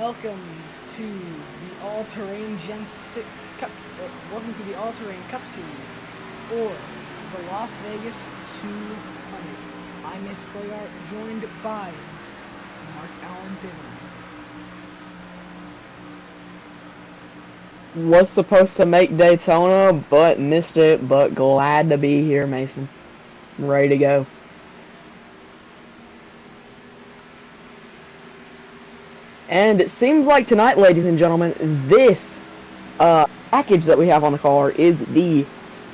welcome to the All-Terrain Gen 6 Cups. Welcome to the All-Terrain Cup Series for the Las Vegas 200. I'm Miss Flayart, joined by Mark Allen Bivens. Was supposed to make Daytona, but missed it, but glad to be here, Mason. Ready to go. And it seems like tonight, ladies and gentlemen, this package that we have on the car is the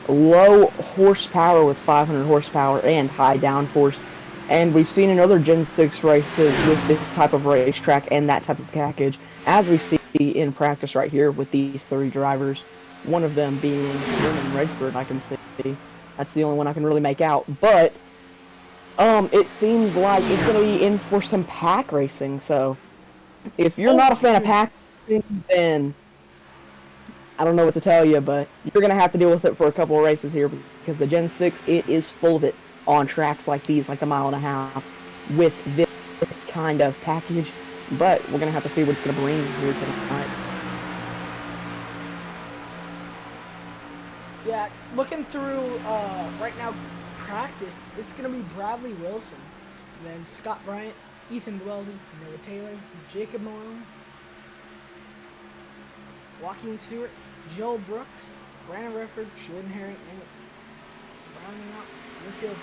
low horsepower with 500 horsepower and high downforce. And we've seen in other Gen 6 races with this type of racetrack and that type of package, as we see in practice right here with these three drivers. One of them being Vernon Redford, I can see. That's the only one I can really make out. But it seems like it's going to be in for some pack racing, so if you're not a fan of pack racing, then I don't know what to tell you, but you're going to have to deal with it for a couple of races here, because the Gen 6, it is full of it on tracks like these, like the mile and a half, with this kind of package. But we're going to have to see what it's going to bring here tonight. Yeah, looking through right now practice, it's going to be Bradley Wilson, then Scott Bryant, Ethan Dweldy, Noah Taylor, Jacob Malone, Joaquin Stewart, Joel Brooks, Brandon Redford, Jordan Herring, and rounding out your field.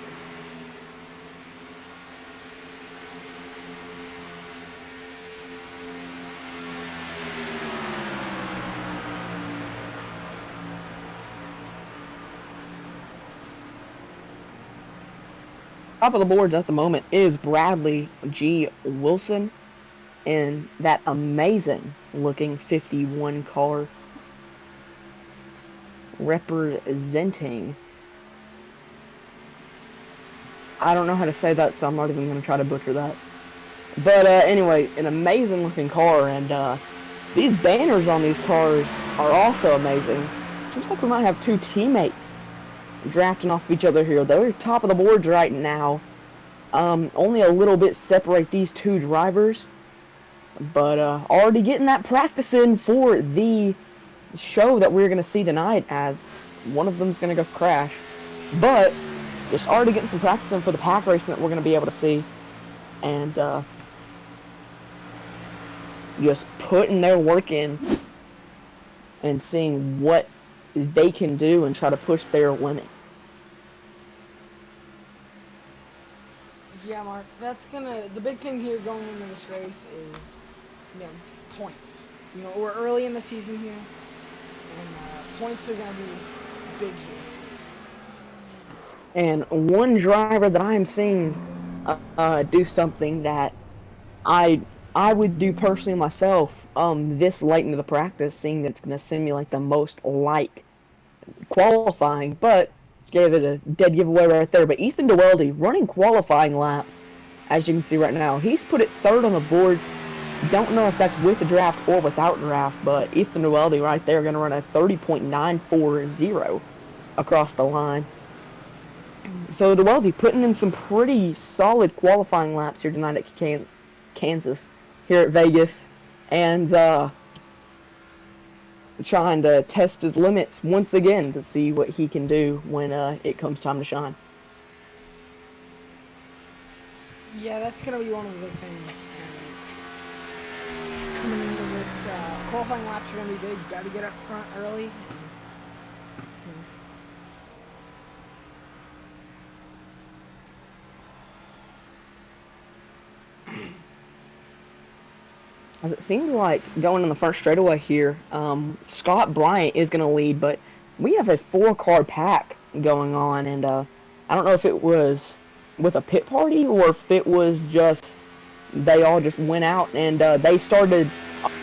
Top of the boards at the moment is Bradley G. Wilson in that amazing looking 51 car, representing, I don't know how to say that, so I'm not even going to try to butcher that. But anyway, an amazing looking car, and these banners on these cars are also amazing. Seems like we might have two teammates drafting off each other here. They're top of the boards right now. Only a little bit separate these two drivers, but already getting that practice in for the show that we're going to see tonight, as one of them's going to go crash. But just already getting some practice in for the pack racing that we're going to be able to see, and just putting their work in and seeing what they can do and try to push their limit. Yeah, Mark, the big thing here going into this race is, points. We're early in the season here, and points are going to be big here. And one driver that I'm seeing do something that I would do personally myself this late into the practice, seeing that it's going to simulate the most like qualifying, but gave it a dead giveaway right there. But Ethan Dweldy running qualifying laps, as you can see right now. He's put it third on the board. Don't know if that's with the draft or without draft, but Ethan Dweldy right there going to run a 30.940 across the line. So Dweldy putting in some pretty solid qualifying laps here tonight at Kansas, here at Vegas, and trying to test his limits once again to see what he can do when it comes time to shine. Yeah, that's going to be one of the big things. And coming into this, qualifying laps are going to be big. Got to get up front early. As it seems like going in the first straightaway here, Scott Bryant is going to lead, but we have a 4-car pack going on, and I don't know if it was with a pit party or if it was just they all just went out and they started.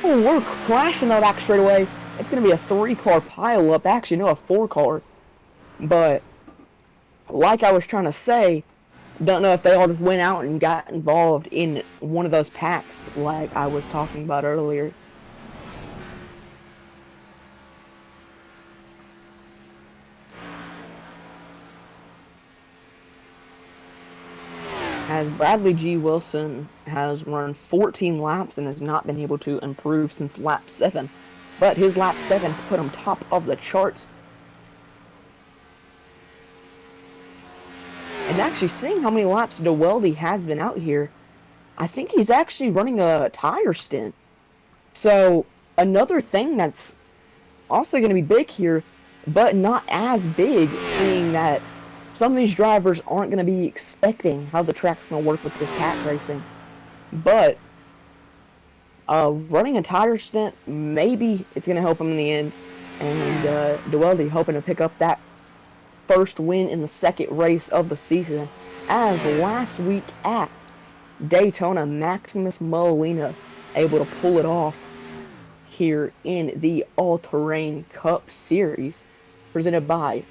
Oh, we're crashing that back straightaway. It's going to be a 3-car pileup. Actually, no, a 4-car. But like I was trying to say, don't know if they all just went out and got involved in one of those packs like I was talking about earlier. as Bradley G. Wilson has run 14 laps and has not been able to improve since lap 7. But his lap 7 put him top of the charts. And actually, seeing how many laps DeWeldy has been out here, I think he's actually running a tire stint. So, another thing that's also going to be big here, but not as big, seeing that some of these drivers aren't going to be expecting how the track's going to work with this pack racing. But running a tire stint, maybe it's going to help him in the end. And DeWeldy hoping to pick up that first win in the second race of the season, as last week at Daytona, Maximus Molina able to pull it off here in the All-Terrain Cup Series presented by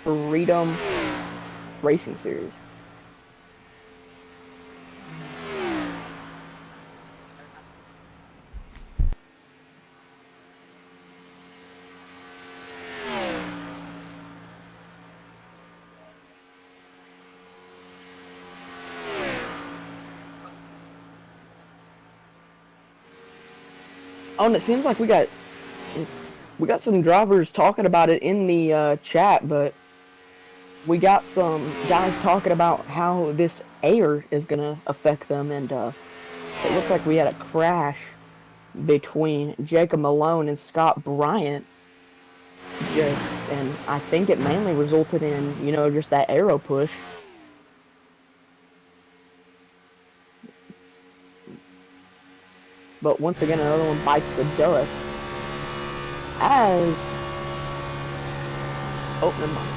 Freedom Racing Series. Oh, and it seems like we got some drivers talking about it in the chat, but we got some guys talking about how this air is gonna affect them, and it looked like we had a crash between Jacob Malone and Scott Bryant. And I think it mainly resulted in, just that aero push. But once again, another one bites the dust. Oh, never mind.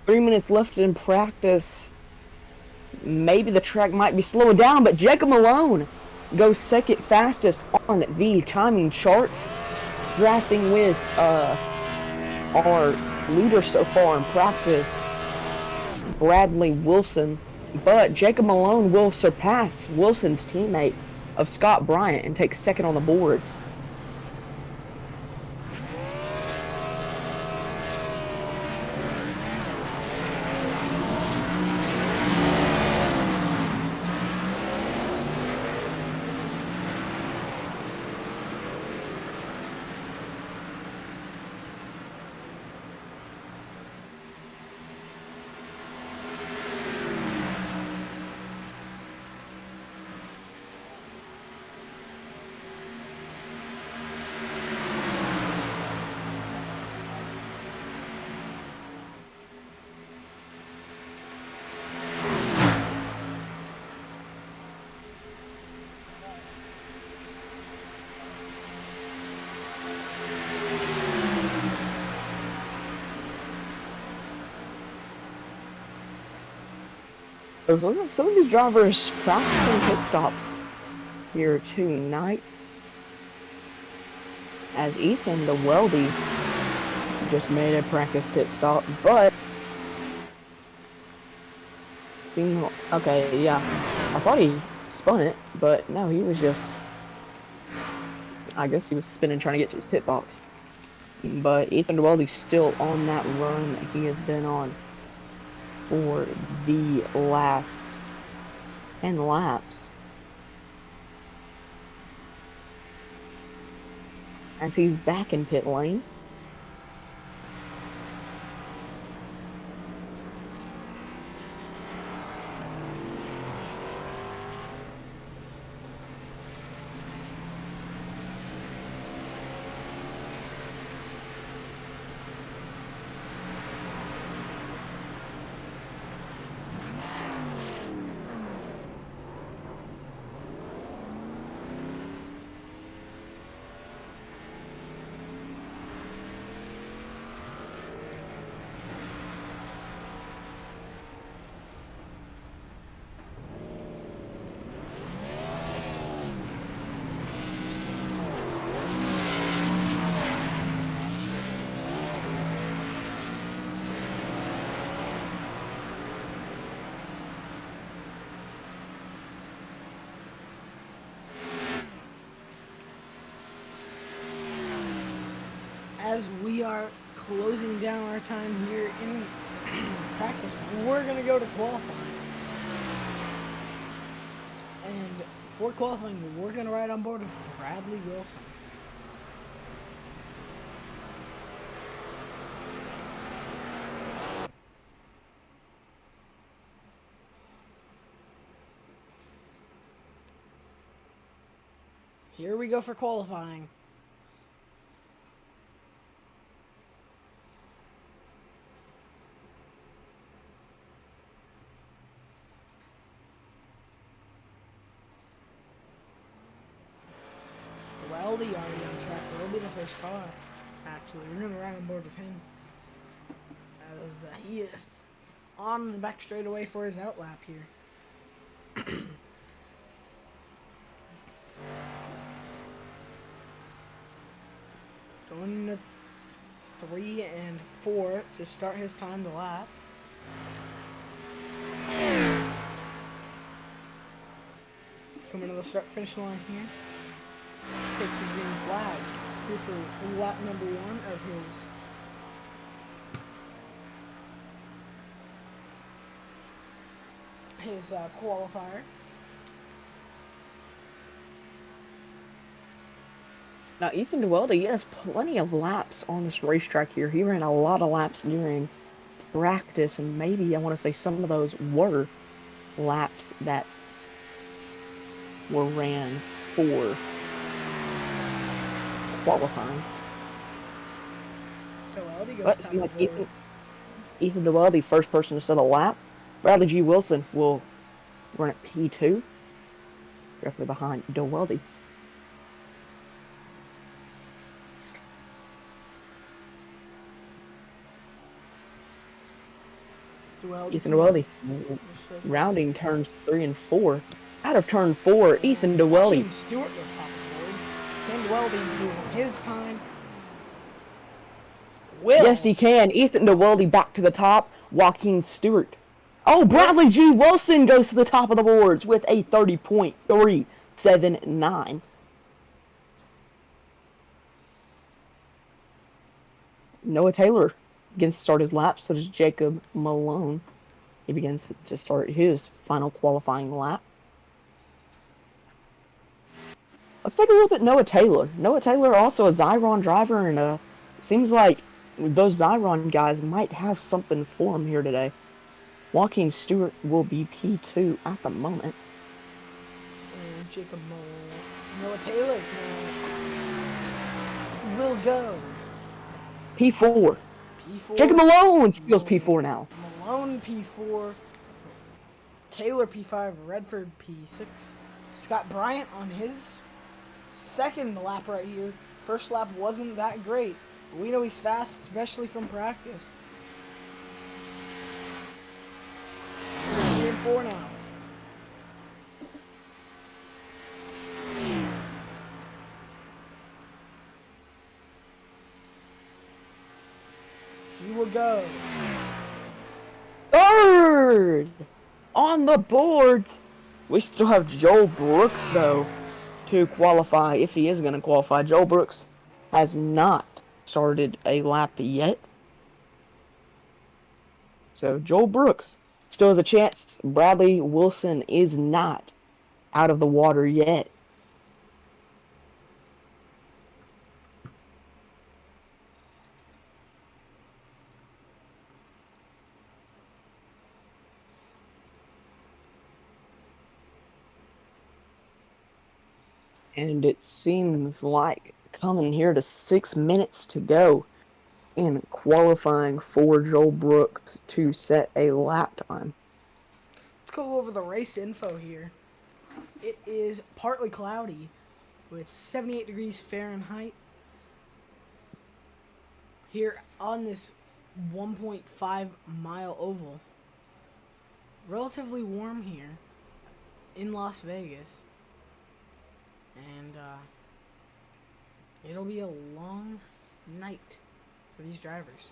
Three minutes left in practice. Maybe the track might be slowing down, but Jacob Malone goes second fastest on the timing chart, drafting with our leader so far in practice, Bradley Wilson. But Jacob Malone will surpass Wilson's teammate of Scott Bryant and take second on the boards. Some of these drivers practicing pit stops here tonight, as Ethan the Weldy just made a practice pit stop, but seemed okay. Yeah, I thought he spun it, but no, he was just, I guess he was spinning trying to get to his pit box. But Ethan DeWeldy's still on that run that he has been on for the last 10 laps, as he's back in pit lane. as we are closing down our time here in practice, we're going to go to qualifying. And for qualifying, we're going to ride on board with Bradley Wilson. Here we go for qualifying. Weldy already on track. He'll be the first car. Actually, we're going to ride on board with him. As he is on the back straightaway for his outlap here. Going to 3 and 4 to start his time to lap. Coming to the start finish line here. Take the green flag here for lap number 1 of his qualifier. Now, Ethan DeWelde, he has plenty of laps on this racetrack here. He ran a lot of laps during practice, and maybe I want to say some of those were laps that were ran for qualifying. DeWelde goes But top seems of like boards. Ethan DeWelde, the first person to set a lap. Bradley G. Wilson will run at P2, directly behind DeWelde. Ethan DeWelde rounding turns 3 and 4. Out of turn 4, Ethan DeWelde. Stewart goes top of the board. Can DeWelde improve on his time? Yes, he can. Ethan DeWelde back to the top. Joaquin Stewart. Oh, Bradley G. Wilson goes to the top of the boards with a 30.379. Noah Taylor begins to start his lap, so does Jacob Malone. He begins to start his final qualifying lap. Let's take a look at Noah Taylor. Noah Taylor, also a Zyron driver, and seems like those Zyron guys might have something for him here today. Joaquin Stewart will be P2 at the moment. And Jacob Noah Taylor will go P4. P4. Jacob Malone steals P4 now. Malone P4. Taylor P5. Redford P6. Scott Bryant on his second lap right here. First lap wasn't that great, but we know he's fast, especially from practice. 3 and 4 now. He will go third on the boards. We still have Joel Brooks, though, to qualify, if he is going to qualify. Joel Brooks has not started a lap yet. So Joel Brooks still has a chance. Bradley Wilson is not out of the water yet. And it seems like coming here to 6 minutes to go in qualifying for Joel Brooks to set a lap time. Let's go over the race info here. It is partly cloudy with 78 degrees Fahrenheit here on this 1.5 mile oval. Relatively warm here in Las Vegas. And it'll be a long night for these drivers.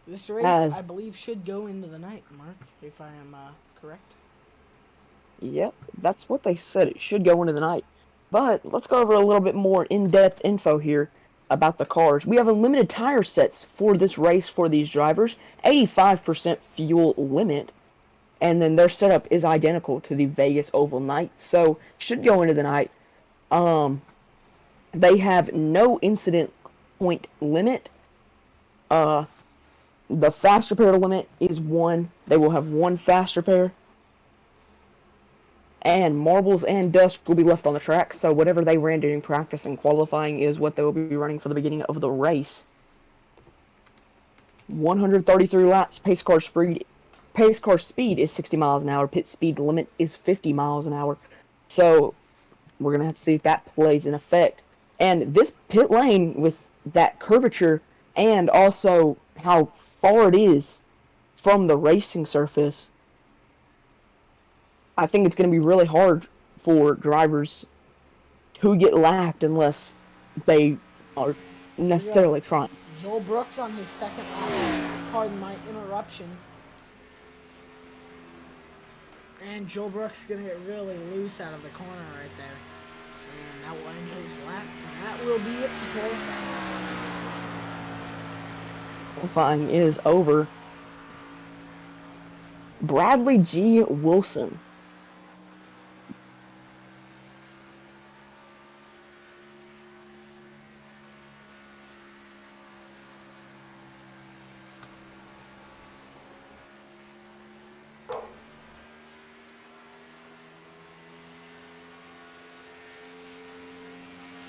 This race, I believe, should go into the night, Mark, if I am correct. Yep, that's what they said. It should go into the night. But let's go over a little bit more in-depth info here about the cars. We have unlimited tire sets for this race for these drivers, 85% fuel limit, and then their setup is identical to the Vegas Oval Night, so should go into the night. They have no incident point limit. The fast repair limit is 1. They will have 1 fast repair. And marbles and dust will be left on the track, so whatever they ran during practice and qualifying is what they will be running for the beginning of the race. 133 laps, pace car speed is 60 miles an hour, pit speed limit is 50 miles an hour. So we're going to have to see if that plays in effect. And this pit lane with that curvature and also how far it is from the racing surface, I think it's going to be really hard for drivers to get lapped unless they are necessarily trying. Joel Brooks on his second lap. Pardon my interruption. And Joel Brooks is going to get really loose out of the corner right there. And that will end his lap. And that will be it for qualifying. Qualifying is over. Bradley G. Wilson.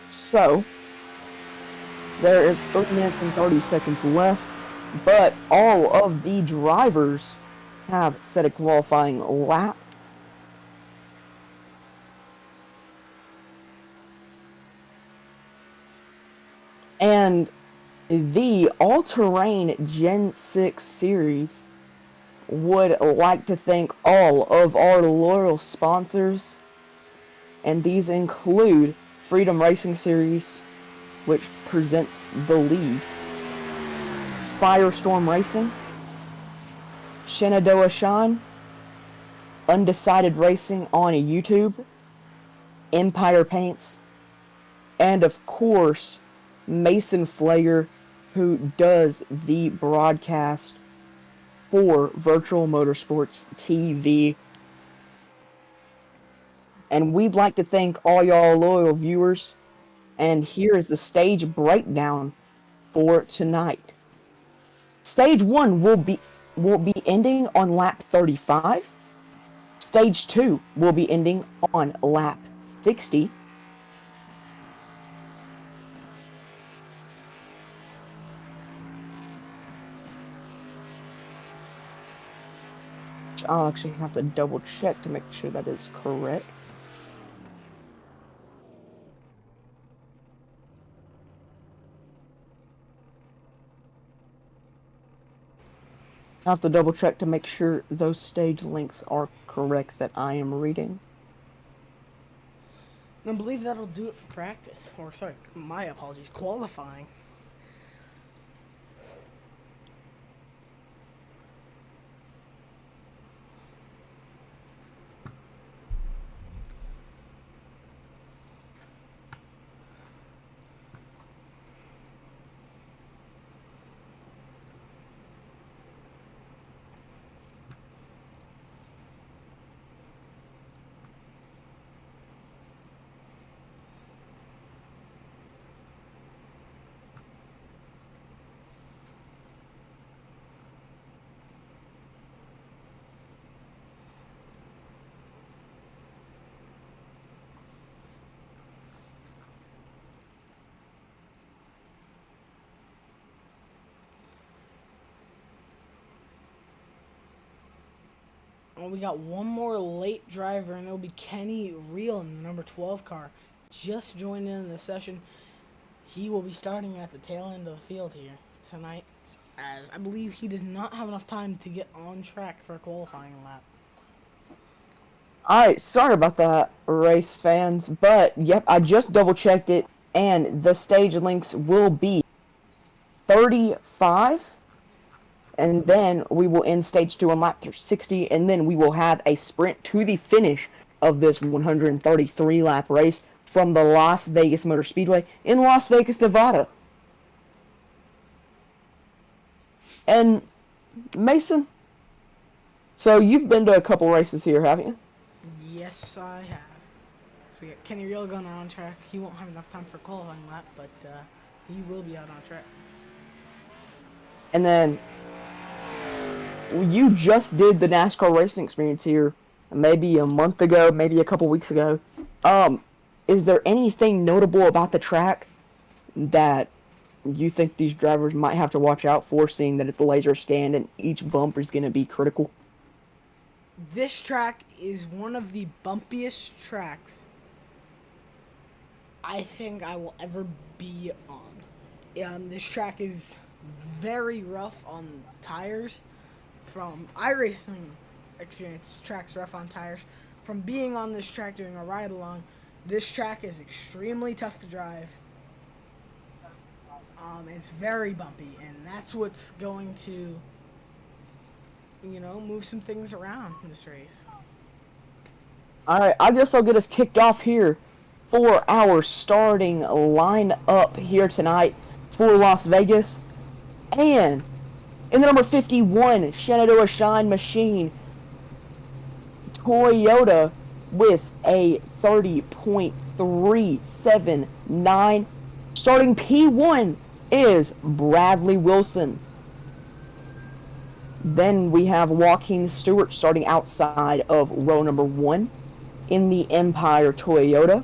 So, there is 3 minutes and 30 seconds left, but all of the drivers have set a qualifying lap. And the all-terrain Gen 6 series would like to thank all of our loyal sponsors, and these include Freedom Racing Series, which presents the lead, Firestorm Racing, Shenandoah Shine, Undecided Racing on YouTube, Empire Paints, and of course, Mason Flager, who does the broadcast for Virtual Motorsports TV. And we'd like to thank all y'all loyal viewers. And here is the stage breakdown for tonight. Stage 1 will be ending on lap 35. Stage 2 will be ending on lap 60. I'll actually have to double check to make sure that is correct. I have to double check to make sure those stage links are correct that I am reading. And I believe that'll do it for practice. Or, sorry, my apologies, qualifying. Well, we got one more late driver, and it'll be Kenny Reel in the number 12 car. Just joined in the session. He will be starting at the tail end of the field here tonight, as I believe he does not have enough time to get on track for a qualifying lap. Alright, sorry about that, race fans, but yep, I just double checked it, and the stage links will be 35. And then we will end stage 2 on lap 60, and then we will have a sprint to the finish of this 133 lap race from the Las Vegas Motorspeedway in Las Vegas, Nevada. And Mason, so you've been to a couple races here, haven't you? Yes, I have. So we got Kenny Real going on track. He won't have enough time for qualifying lap, but he will be out on track. And then you just did the NASCAR racing experience here maybe a month ago, maybe a couple weeks ago. Is there anything notable about the track that you think these drivers might have to watch out for, seeing that it's a laser stand and each bump is going to be critical? This track is one of the bumpiest tracks I think I will ever be on. This track is very rough on tires. From iRacing experience, track's rough on tires. From being on this track doing a ride along, this track is extremely tough to drive. It's very bumpy, and that's what's going to, move some things around in this race. Alright, I guess I'll get us kicked off here for our starting lineup here tonight for Las Vegas. And in the number 51 Shenandoah Shine Machine Toyota with a 30.379. Starting P1 is Bradley Wilson. Then we have Joaquin Stewart starting outside of row number 1 in the Empire Toyota.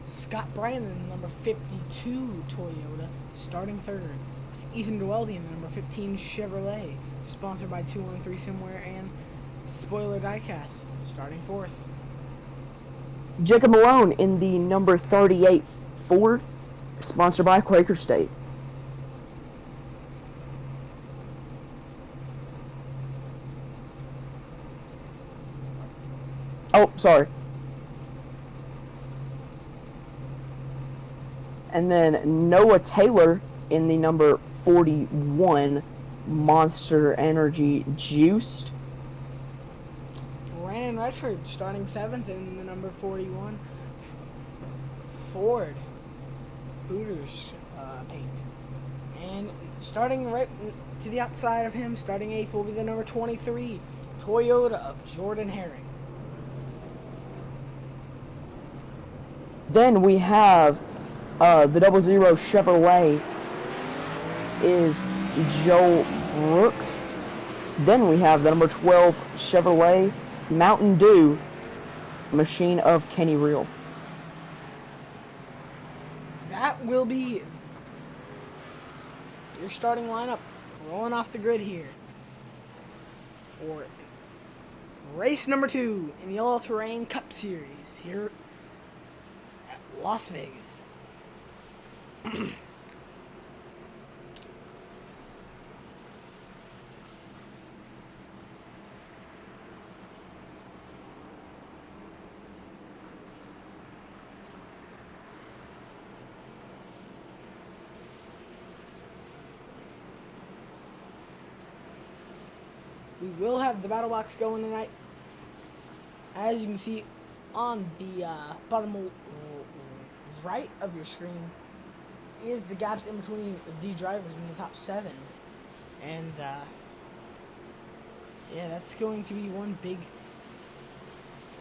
Scott Brandon, number 52 Toyota, starting third. Ethan Dueldi in the number 15 Chevrolet, sponsored by 213 Swimwear and Spoiler Diecast, starting fourth. Jacob Malone in the number 38 Ford, sponsored by Quaker State. Oh, sorry. And then Noah Taylor in the number 41 Monster Energy Juiced. Brandon Redford starting seventh in the number 41 Ford Hooters paint. And starting right to the outside of him, starting eighth, will be the number 23 Toyota of Jordan Herring. Then we have the 00 Chevrolet is Joel Brooks. Then we have the number 12 Chevrolet Mountain Dew machine of Kenny Real. That will be your starting lineup rolling off the grid here for race number 2 in the All-Terrain Cup Series here at Las Vegas. We will have the battle box going tonight. As you can see on the bottom right of your screen is the gaps in between the drivers in the top 7. And yeah, that's going to be one big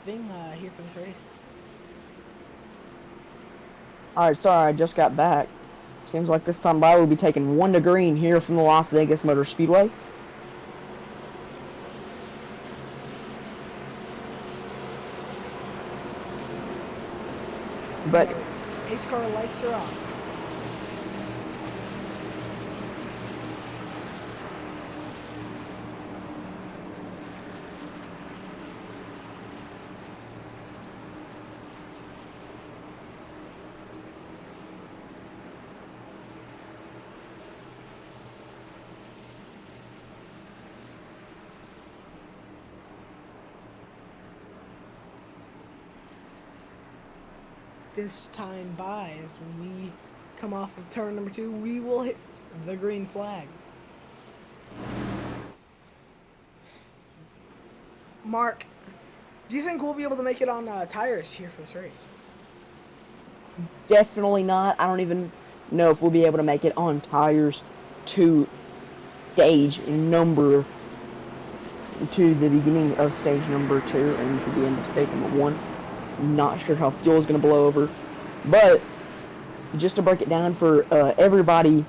thing here for this race. Alright, sorry, I just got back. Seems like this time by we'll be taking 1 to green here from the Las Vegas Motorspeedway. But pace car lights are off. This time by, as we come off of turn number 2, we will hit the green flag. Mark Do you think we'll be able to make it on tires here for this race? Definitely not. I don't even know if we'll be able to make it on tires to stage number to the beginning of stage number 2 and to the end of stage number 1. Not sure how fuel is going to blow over, but just to break it down for everybody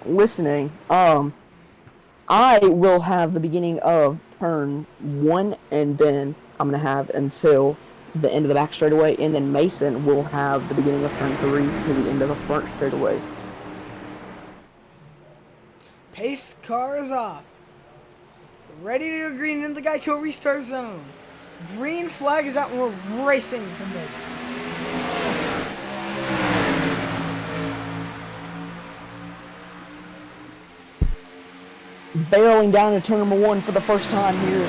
listening, I will have the beginning of turn 1, and then I'm going to have until the end of the back straightaway, and then Mason will have the beginning of turn 3 to the end of the front straightaway. Pace car is off. Ready to go green in the Geico restart zone. Green flag is out and we're racing from Vegas. Barreling down to turn number 1 for the first time here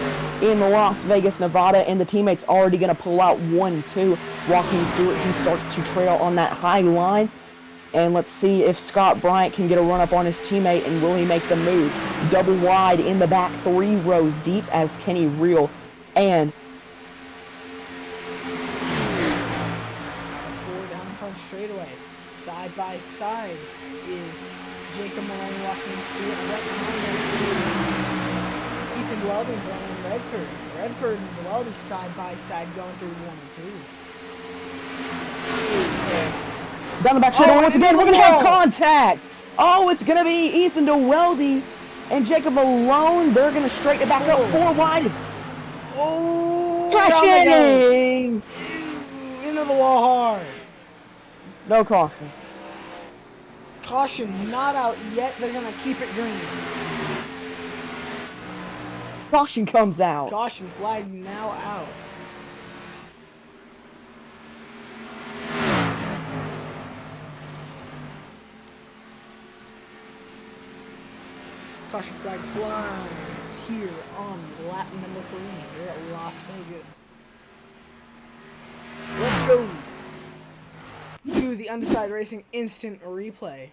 in Las Vegas, Nevada, and the teammate's already going to pull out 1-2. Joaquin Stewart, he starts to trail on that high line. And let's see if Scott Bryant can get a run up on his teammate, and will he make the move? Double wide in the back, 3 rows deep as Kenny Reel and 4 down the front straightaway. Side by side is Jacob Maloney, Joaquin Stewart. Right behind them is Ethan Dweldy and Brian Redford. Redford and Dweldy side by side going through 1 and 2. down the back straightaway once again. We're going to have contact. Oh, it's going to be Ethan Dweldy and Jacob Malone. They're going to straighten it back up 4 wide. Oh, Crashing! Into the wall hard. No caution. Caution not out yet. They're going to keep it green. Caution comes out. Caution flag now out. Caution flag flies here on lap number 3 here at Las Vegas. Let's go to the Undecided Racing instant replay.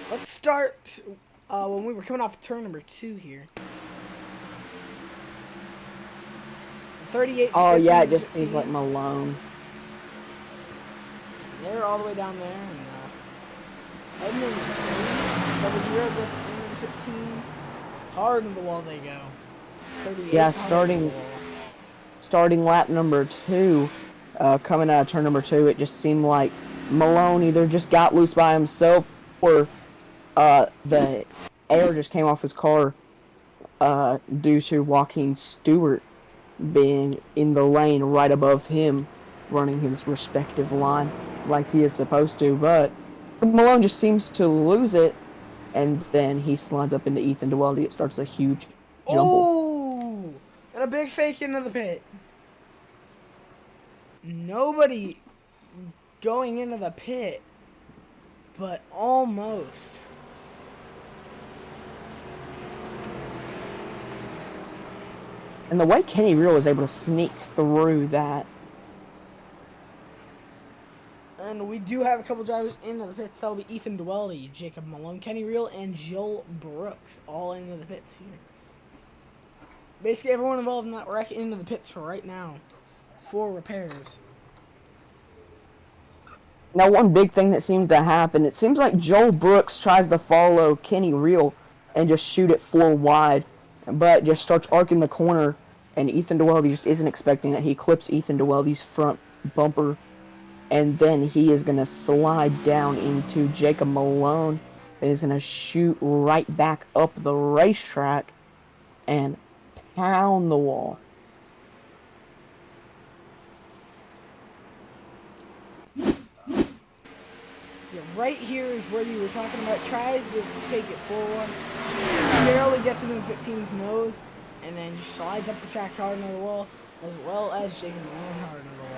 Let's start when we were coming off turn number 2 here. 38. Oh yeah, it just seems like Malone. They're all the way down there, and Edmund double 0 gets into 15. Hard in the wall they go. 38. Yeah, starting lap number 2, coming out of turn number 2, it just seemed like Malone either just got loose by himself, or the air just came off his car due to Joaquin Stewart being in the lane right above him, running his respective line like he is supposed to. But Malone just seems to lose it, and then he slides up into Ethan Dweldy. It starts a huge jumble. Oh! And a big fake into the pit. Nobody going into the pit, but almost. And the way Kenny Reel was able to sneak through that. And we do have a couple drivers into the pits. That will be Ethan Dweldy, Jacob Malone, Kenny Reel, and Joel Brooks all into the pits here. Basically, everyone involved in that wreck into the pits for right now for repairs. Now, one big thing that seems to happen, it seems like Joel Brooks tries to follow Kenny Reel and just shoot it 4 wide, but just starts arcing the corner, and Ethan Dweldy just isn't expecting that. He clips Ethan Dweldy's front bumper, and then he is going to slide down into Jacob Malone, and is going to shoot right back up the racetrack and pound the wall. Yeah, right here is where you were talking about. Tries to take it forward, barely gets into the 15's nose, and then just slides up the track hard into the wall, as well as Jacob Malone hard into the wall.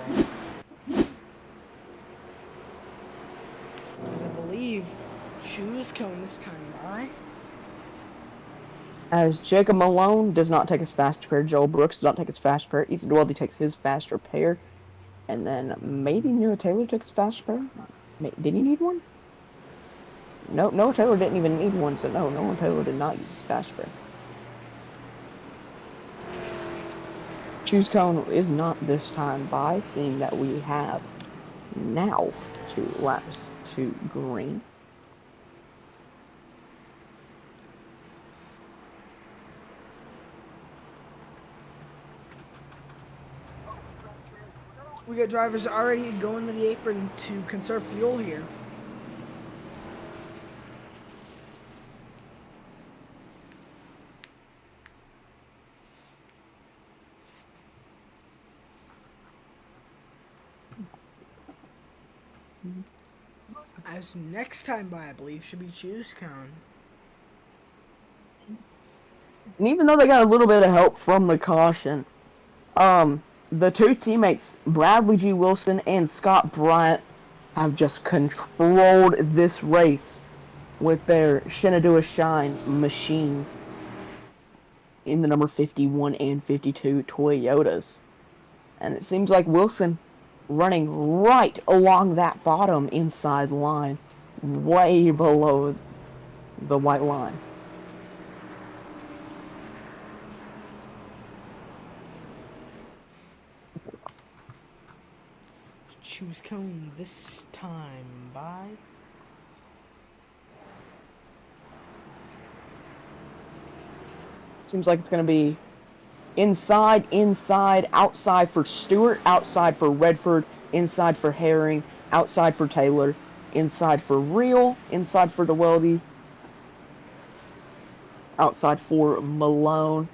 As I believe, Choose Cone this time by. As Jacob Malone does not take his fast repair, Joel Brooks does not take his fast repair, Ethan Dweldy takes his fast repair, and then maybe Noah Taylor took his fast repair? Did he need one? No, Taylor didn't even need one, so no, Taylor did not use his fast break. Choose cone is not this time by, seeing that we have now 2 laps to green. We got drivers already going to the apron to conserve fuel here. As next time by, I believe, should be choose cone. And even though they got a little bit of help from the caution, the 2 teammates, Bradley G. Wilson and Scott Bryant, have just controlled this race with their Shenandoah Shine machines in the number 51 and 52 Toyotas. And it seems like Wilson running right along that bottom inside line, way below the white line. Choose cone this time by. Seems like it's going to be inside, outside for Stewart, outside for Redford, inside for Herring, outside for Taylor, inside for Real, inside for DeWeldy, outside for Malone,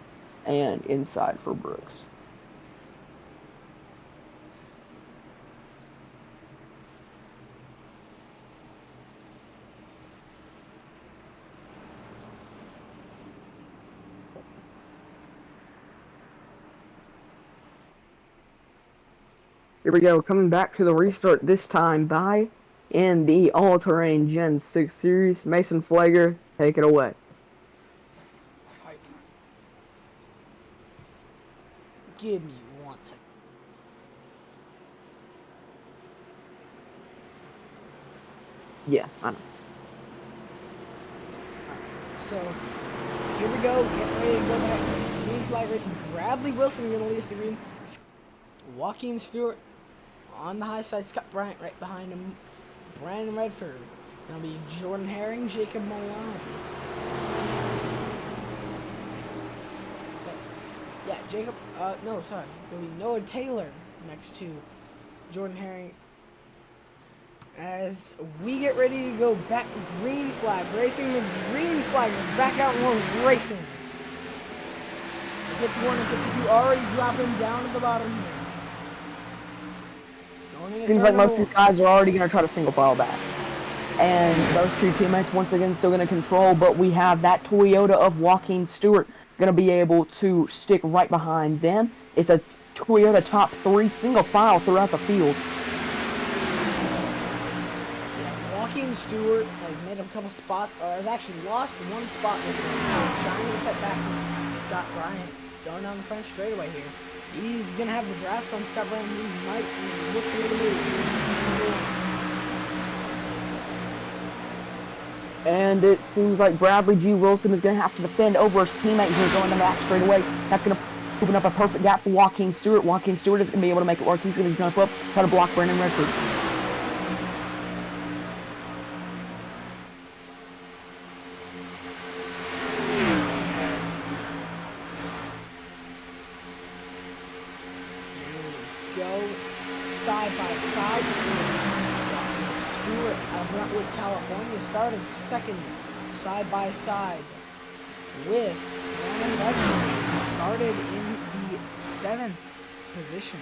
and inside for Brooks. Here we go, coming back to the restart this time by in the all-terrain Gen 6 Series. Mason Flager, take it away. Give me 1 second. Yeah, I know. So, here we go. Getting ready to go back. Green flag racing. Bradley Wilson going to lead us to green. Joaquin Stewart on the high side. Scott Bryant right behind him. Brandon Redford. Going to be Jordan Herring, Jacob Malone. Yeah, Jacob. No, sorry. Going to be Noah Taylor next to Jordan Herring. As we get ready to go back, green flag racing. The green flag is back out and we're racing. 51 and 52 already dropping down to the bottom here. Seems like most of these guys are already going to try to single file back. And those 2 teammates, once again, still going to control, but we have that Toyota of Joaquin Stewart going to be able to stick right behind them. It's a Toyota top 3 single file throughout the field. Joaquin Stewart has made up a couple spots, has actually lost 1 spot this race. Trying to get that back from Scott Bryant going down the front straightaway here. He's going to have the draft on Scott Bryant. He might look to the move. And it seems like Bradley G. Wilson is going to have to defend over his teammate here going to the back straightaway. That's going to open up a perfect gap for Joaquin Stewart. Joaquin Stewart is going to be able to make it work. He's going to jump up, try to block Brandon Redford. Go side by side. Stewart out of Brentwood, California, started second side by side with Brandon Redford, who started in the 7th position.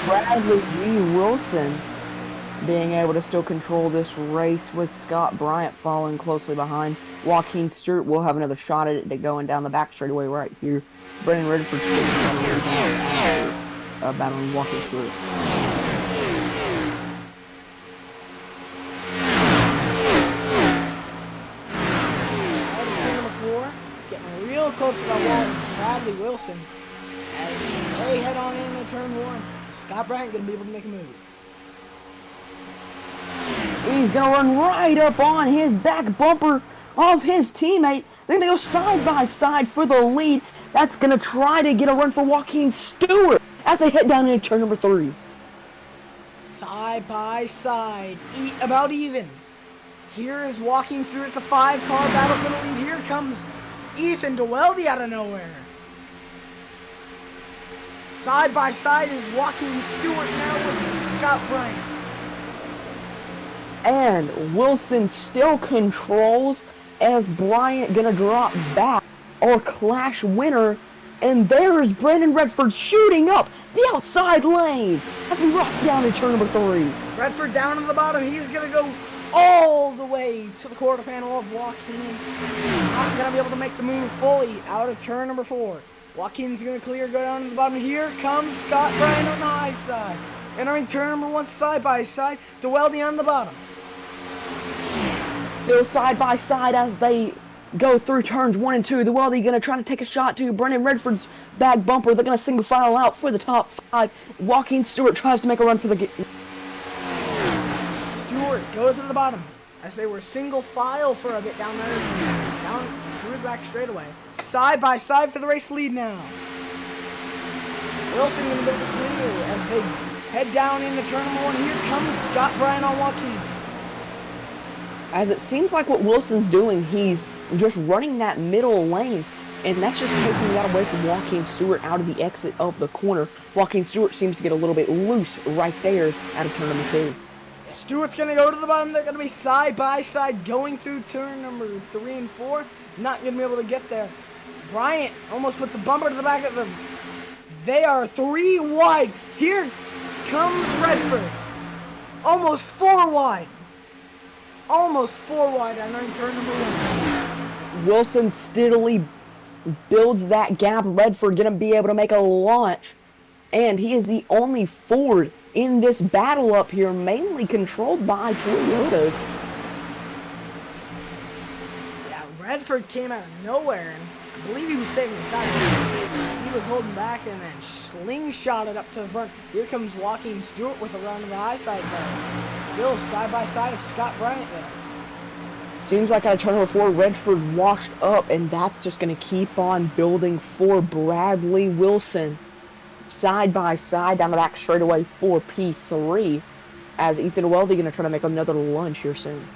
Bradley G. Wilson being able to still control this race with Scott Bryant following closely behind. Joaquin Stewart will have another shot at it going down the back straightaway right here. Brandon Redford battling Joaquin Stewart. close to the wall is Bradley Wilson. As they head on into turn 1, Scott Bryant going to be able to make a move. He's going to run right up on his back bumper of his teammate. They're going to go side by side for the lead. That's going to try to get a run for Joaquin Stewart as they head down into turn number 3. Side by side, about even. Here is walking through. It's a 5-car battle for the lead. Here comes Ethan DeWelde out of nowhere. Side by side is Joaquin Stewart now with Scott Bryant. And Wilson still controls as Bryant gonna drop back or clash winner. And there's Brandon Redford shooting up the outside lane as we rock down in turn number 3. Redford down on the bottom. He's gonna go all the way to the quarter panel of Joaquin. Not gonna be able to make the move fully out of turn number 4. Joaquin's gonna clear, go down to the bottom. Here comes Scott Bryant on the high side. Entering turn number 1 side by side. DeWelde on the bottom. Still side by side as they go through turns 1 and 2. DeWelde gonna try to take a shot to Brandon Redford's back bumper. They're gonna single file out for the top 5. Joaquin Stewart tries to make a run for the Stewart goes to the bottom as they were single file for a bit down there, down through the back straightaway. Side by side for the race lead now. Wilson going to be able to clear as they head down into turn number 1. Here comes Scott Bryant on Joaquin. As it seems like what Wilson's doing, he's just running that middle lane, and that's just taking that away from Joaquin Stewart out of the exit of the corner. Joaquin Stewart seems to get a little bit loose right there out of turn number 2. Stewart's going to go to the bottom. They're going to be side by side going through turn number 3 and 4. Not going to be able to get there. Bryant almost put the bumper to the back of them. They are 3 wide. Here comes Redford. Almost 4 wide. Almost 4 wide on turn number 1. Wilson steadily builds that gap. Redford going to be able to make a launch. And he is the only Ford in this battle up here, mainly controlled by Toyotas. Yeah, Redford came out of nowhere, and I believe he was saving his tire. He was holding back and then slingshotted up to the front. Here comes Joaquin Stewart with a run to the high side though. Still side by side of Scott Bryant there. Seems like out of turn number 4, Redford washed up, and that's just going to keep on building for Bradley Wilson. Side by side down the back straightaway for P3 as Ethan DeWelde going to try to make another lunge here soon.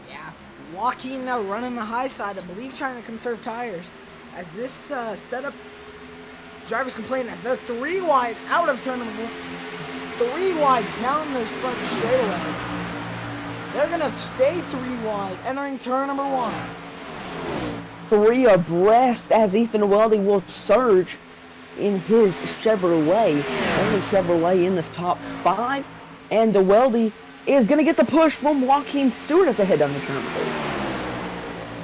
Yeah, Joaquin now running the high side, I believe trying to conserve tires. As this setup, drivers complaining as they're 3 wide out of turn number 4. 3 wide down this front straightaway. They're going to stay 3 wide entering turn number 1. 3 abreast as Ethan DeWelde will surge in his Chevrolet. Only Chevrolet in this top 5. And DeWelde is going to get the push from Joaquin Stewart as they head down the turn.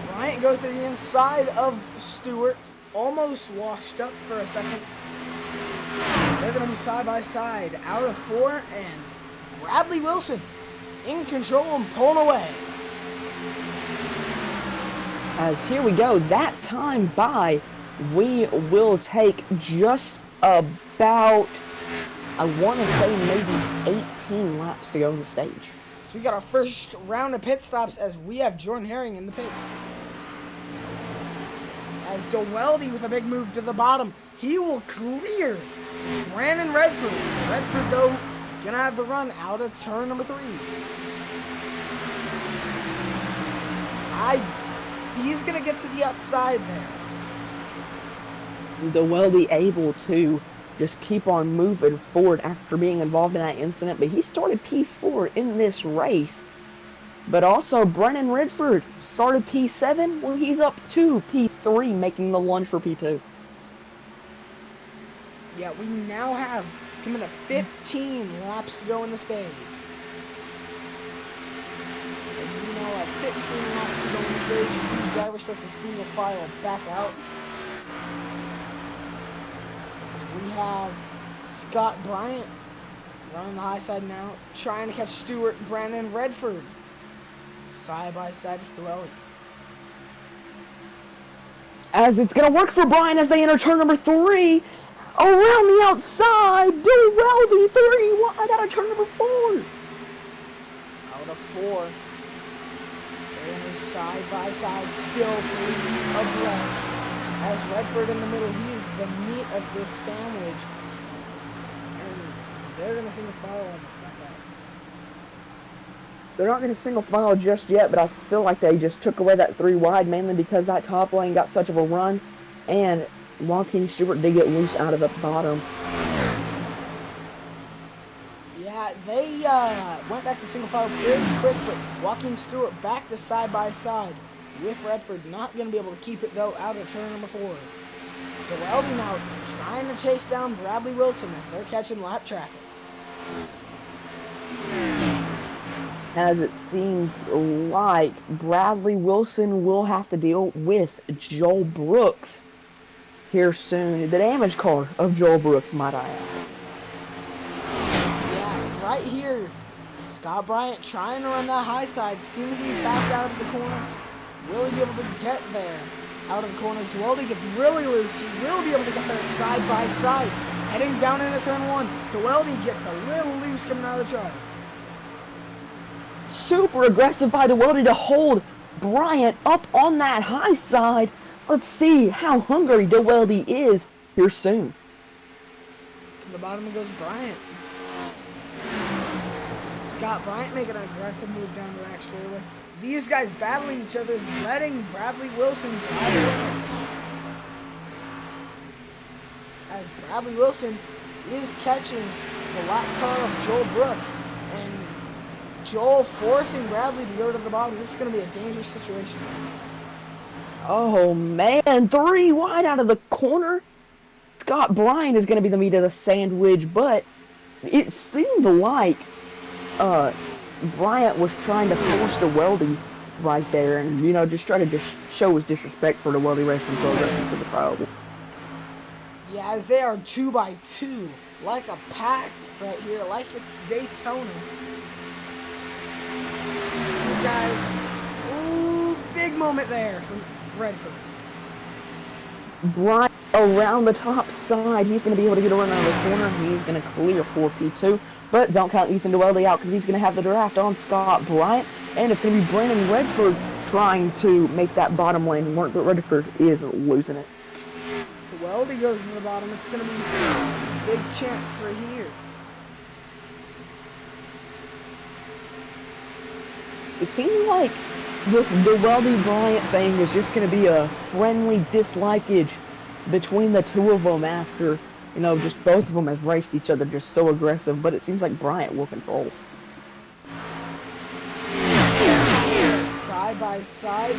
Bryant goes to the inside of Stewart. Almost washed up for a second. They're going to be side by side out of 4. And Bradley Wilson in control and pulling away. As here we go, that time by, we will take just about, I want to say maybe 18 laps to go on the stage. So we got our first round of pit stops as we have Jordan Herring in the pits. As DeWelde with a big move to the bottom, he will clear Brandon Redford. Redford though is going to have the run out of turn number 3. He's going to get to the outside there. DeWelde able to just keep on moving forward after being involved in that incident, but he started P4 in this race. But also Brennan Redford started P7, well, he's up to P3, making the lunge for P2. Yeah, we now have coming to 15 laps to go in the stage. As we now have 15 laps to go in the stage, these drivers start to single file back out. We have Scott Bryant running the high side now, trying to catch Stewart. Brandon Redford side by side with DeWelde. As it's going to work for Brian as they enter turn number 3. Around the outside, Weldy 3 wide out of turn number 4. Out of 4. They're side by side, still 3 abreast. As Redford in the middle, he is the meat of this sandwich. And they're going to single file almost like that. They're not going to single file just yet, but I feel like they just took away that 3 wide, mainly because that top lane got such of a run. And Joaquin Stewart did get loose out of the bottom. Yeah, they went back to single file pretty quick, but Joaquin Stewart back to side by side with Redford. Not going to be able to keep it, though, out of turn number 4. Weldy now trying to chase down Bradley Wilson as they're catching lap traffic. As it seems like Bradley Wilson will have to deal with Joel Brooks here soon. The damage car of Joel Brooks, might I add. Yeah, right here, Scott Bryant trying to run that high side. Seems to be fast out of the corner. Will he be able to get there out of the corners? Weldy gets really loose. He will be able to get there side by side. Heading down into turn 1. Weldy gets a little loose coming out of the drive. Super aggressive by Weldy to hold Bryant up on that high side. Let's see how hungry Weldy is here soon. To the bottom goes Bryant. Scott Bryant making an aggressive move down the back straightaway. These guys battling each other is letting Bradley Wilson drive away. As Bradley Wilson is catching the lap car of Joel Brooks. And Joel forcing Bradley to go to the bottom. This is going to be a dangerous situation. Oh man, 3 wide out of the corner. Scott Bryant is going to be the meat of the sandwich, but it seemed like Bryant was trying to force the Weldy right there, and just try to show his disrespect for the Weldy Racing so aggressive for the trial. Yeah, as they are 2 by 2, like a pack right here, like it's Daytona. These guys, ooh, big moment there from Redford. Bryant around the top side. He's going to be able to get around the corner. He's going to clear 4P2. But don't count Ethan Weldy out because he's going to have the draft on Scott Bryant. And it's going to be Brandon Redford trying to make that bottom lane work. But Redford is losing it. Weldy goes to the bottom. It's going to be a big chance for here. It seems like this Weldy-Bryant thing is just going to be a friendly dislikeage between the two of them after, just both of them have raced each other just so aggressive, but it seems like Bryant will control. Side by side.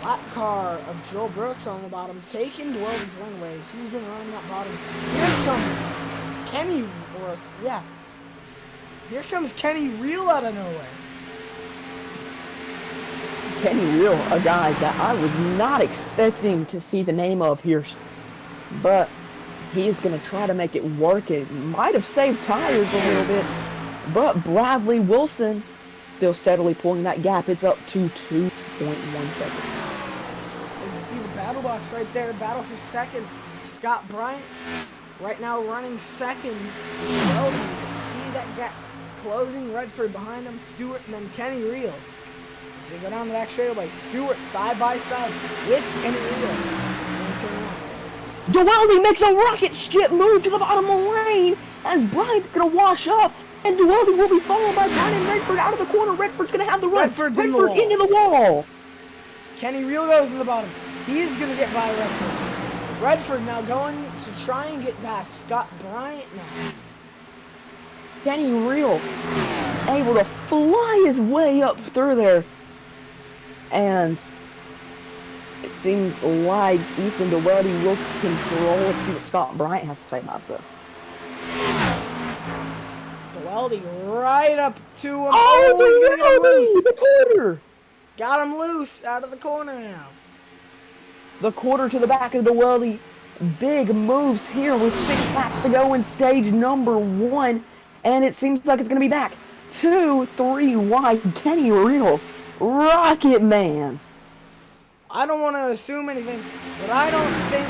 Lap car of Joel Brooks on the bottom, taking Weldy's laneways. He's been running that bottom. Here comes Kenny, Here comes Kenny Real out of nowhere. Kenny Real, a guy that I was not expecting to see the name of here, but he is going to try to make it work. It might have saved tires a little bit, but Bradley Wilson still steadily pulling that gap. It's up to 2.1 seconds. As you see the battle box right there, battle for second. Scott Bryant right now running second. Well, you see that gap closing. Redford behind him, Stewart, and then Kenny Real. As they go down the back straightaway, Stewart side by side with Kenny Real. Weldy makes a rocket ship move to the bottom of the lane as Bryant's going to wash up, and Weldy will be followed by Brandon Redford out of the corner. Redford's going to have the run. Redford into the wall. Kenny Real goes to the bottom. He's going to get by Redford. Redford now going to try and get past Scott Bryant now. Kenny Real able to fly his way up through there, and it seems like Ethan Weldy will control. Let's see what Scott Bryant has to say about this. Weldy right up to him. Oh, he's gonna get him loose. The quarter. Got him loose out of the corner now. The quarter to the back of the Weldy. Big moves here with 6 laps to go in stage number 1. And it seems like it's going to be back 2-3 wide. Kenny Real, Rocket Man. I don't want to assume anything, but I don't think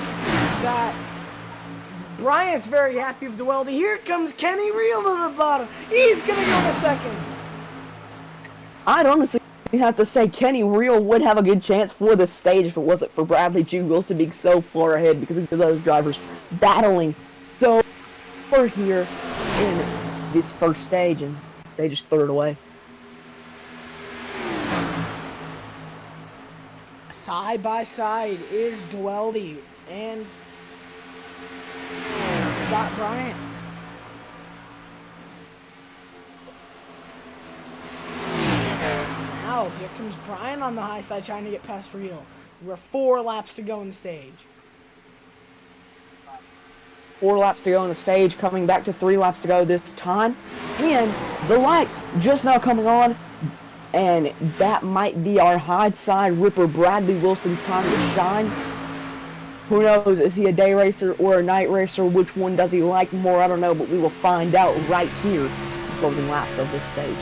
that Bryant's very happy with Dueldi. Here comes Kenny Real to the bottom. He's going to go to second. I'd honestly have to say Kenny Real would have a good chance for this stage if it wasn't for Bradley G. Wilson being so far ahead because of those drivers battling so far here in this first stage, and they just threw it away. Side by side is Dueldi and Scott Bryant. Now here comes Bryant on the high side trying to get past Real. We're 4 laps to go in the stage. 4 laps to go on the stage, coming back to 3 laps to go this time. And the lights just now coming on. And that might be our high side ripper, Bradley Wilson's time to shine. Who knows, is he a day racer or a night racer? Which one does he like more? I don't know, but we will find out right here in the closing laps of this stage.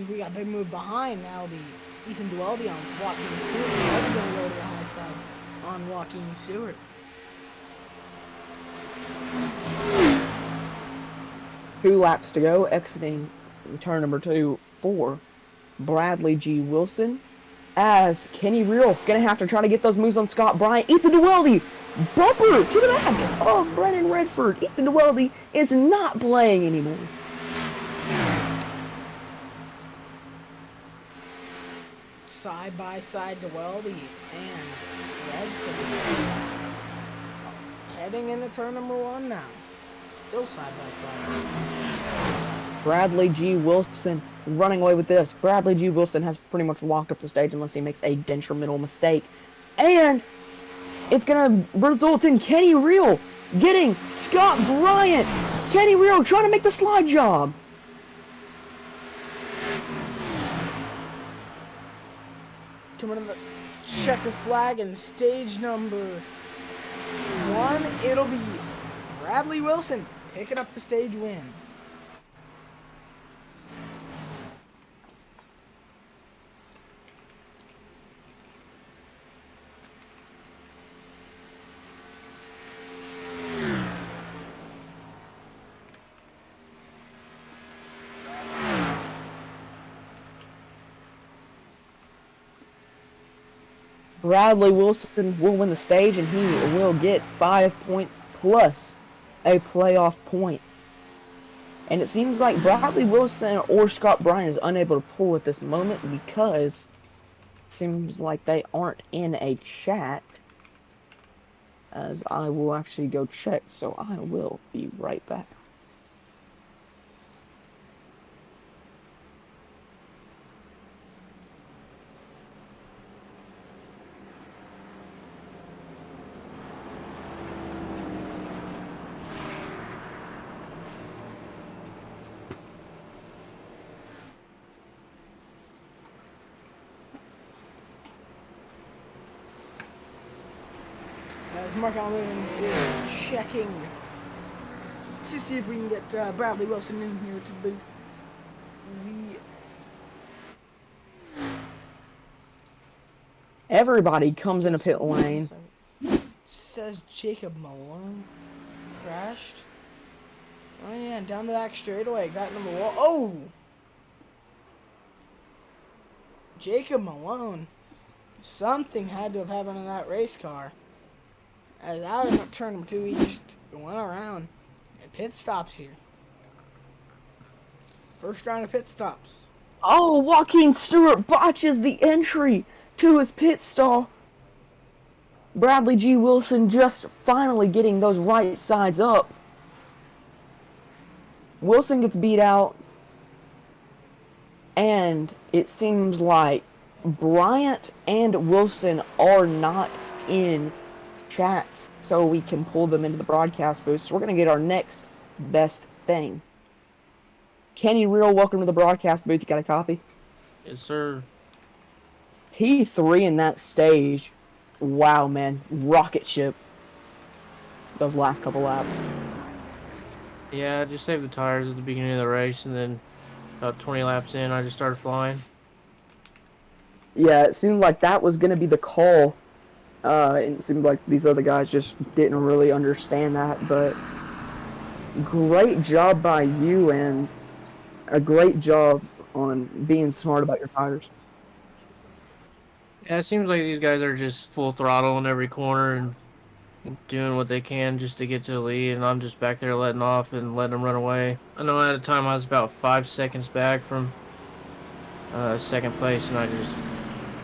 We got a big move behind now. The Ethan Dueldi on Joaquin Stewart. Dueldi going to go to the high side on Joaquin Stewart. Two laps to go, exiting turn number 2 for Bradley G. Wilson. As Kenny Real gonna have to try to get those moves on Scott Bryant. Ethan Dueldi, bumper to the back of Brennan Redford. Ethan Dueldi is not playing anymore. Side by side Dueldi and Redford. Heading into turn number 1 now. Still side by side. Bradley G. Wilson running away with this. Bradley G. Wilson has pretty much walked up the stage unless he makes a detrimental mistake. And it's going to result in Kenny Real getting Scott Bryant. Kenny Real trying to make the slide job. Coming to the checker flag in stage number 1. It'll be Bradley Wilson picking up the stage win. Bradley Wilson will win the stage, and he will get 5 points plus a playoff point. And it seems like Bradley Wilson or Scott Bryant is unable to pull at this moment because it seems like they aren't in a chat. As I will actually go check, so I will be right back. As Mark Almans is checking to see if we can get Bradley Wilson in here to the booth. Everybody comes in a pit lane. Says Jacob Malone crashed. Oh yeah, down the back straightaway. Got number 1. Oh! Jacob Malone. Something had to have happened in that race car. As out of turn number 2, he just went around. And pit stops here. First round of pit stops. Oh, Joaquin Stewart botches the entry to his pit stall. Bradley G. Wilson just finally getting those right sides up. Wilson gets beat out. And it seems like Bryant and Wilson are not in chats so we can pull them into the broadcast booth. So we're going to get our next best thing. Kenny Real, welcome to the broadcast booth. You got a copy? Yes, sir. P3 in that stage. Wow, man. Rocket ship. Those last couple laps. Yeah, I just saved the tires at the beginning of the race, and then about 20 laps in, I just started flying. Yeah, it seemed like that was going to be the call. And it seemed like these other guys just didn't really understand that. But great job by you, and a great job on being smart about your tires. Yeah, it seems like these guys are just full throttle in every corner and doing what they can just to get to the lead, and I'm just back there letting off and letting them run away. I know at a time I was about 5 seconds back from second place, and I just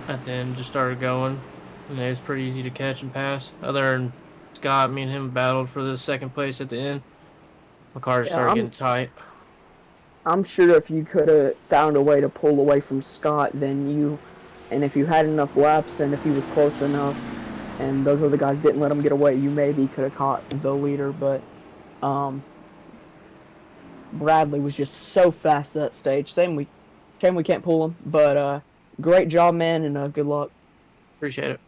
at the end just started going, and it was pretty easy to catch and pass. Other than Scott, me and him battled for the second place at the end. My car just started getting tight. I'm sure if you could have found a way to pull away from Scott, then and if you had enough laps, and if he was close enough, and those other guys didn't let him get away, you maybe could have caught the leader. But Bradley was just so fast at that stage. Shame we can't pull him, but great job, man, and good luck. Appreciate it.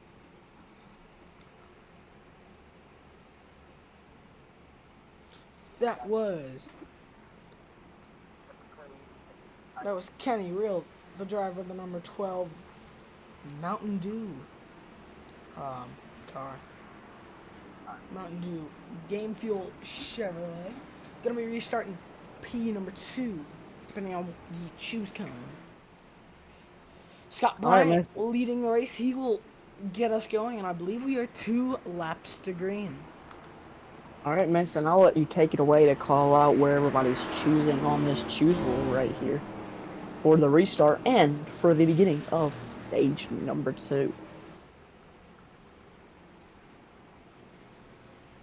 That was Kenny Real, the driver of the number 12 Mountain Dew car. Mountain Dew Game Fuel Chevrolet. Gonna be restarting P number 2, depending on the choose cone. Scott Bryant leading the race. He will get us going, and I believe we are 2 laps to green. All right, Mason, I'll let you take it away to call out where everybody's choosing on this choose rule right here for the restart and for the beginning of stage number 2.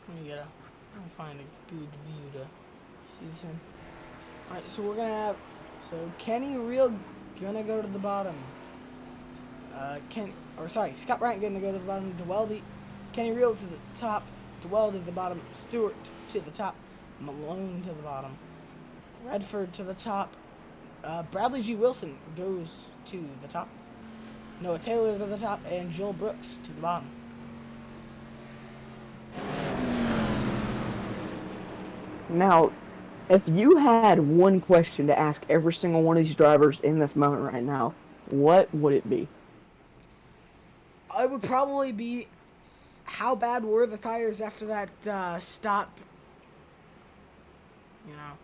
Let me find a good view to see this in. Alright, so we're gonna have Kenny Real gonna go to the bottom. Scott Bryant gonna go to the bottom, Kenny Real to the top, Dwell to the bottom, Stewart to the top, Malone to the bottom, Redford to the top, Bradley G. Wilson goes to the top, Noah Taylor to the top, and Joel Brooks to the bottom. Now, if you had one question to ask every single one of these drivers in this moment right now, what would it be? It would probably be, how bad were the tires after that stop? You know.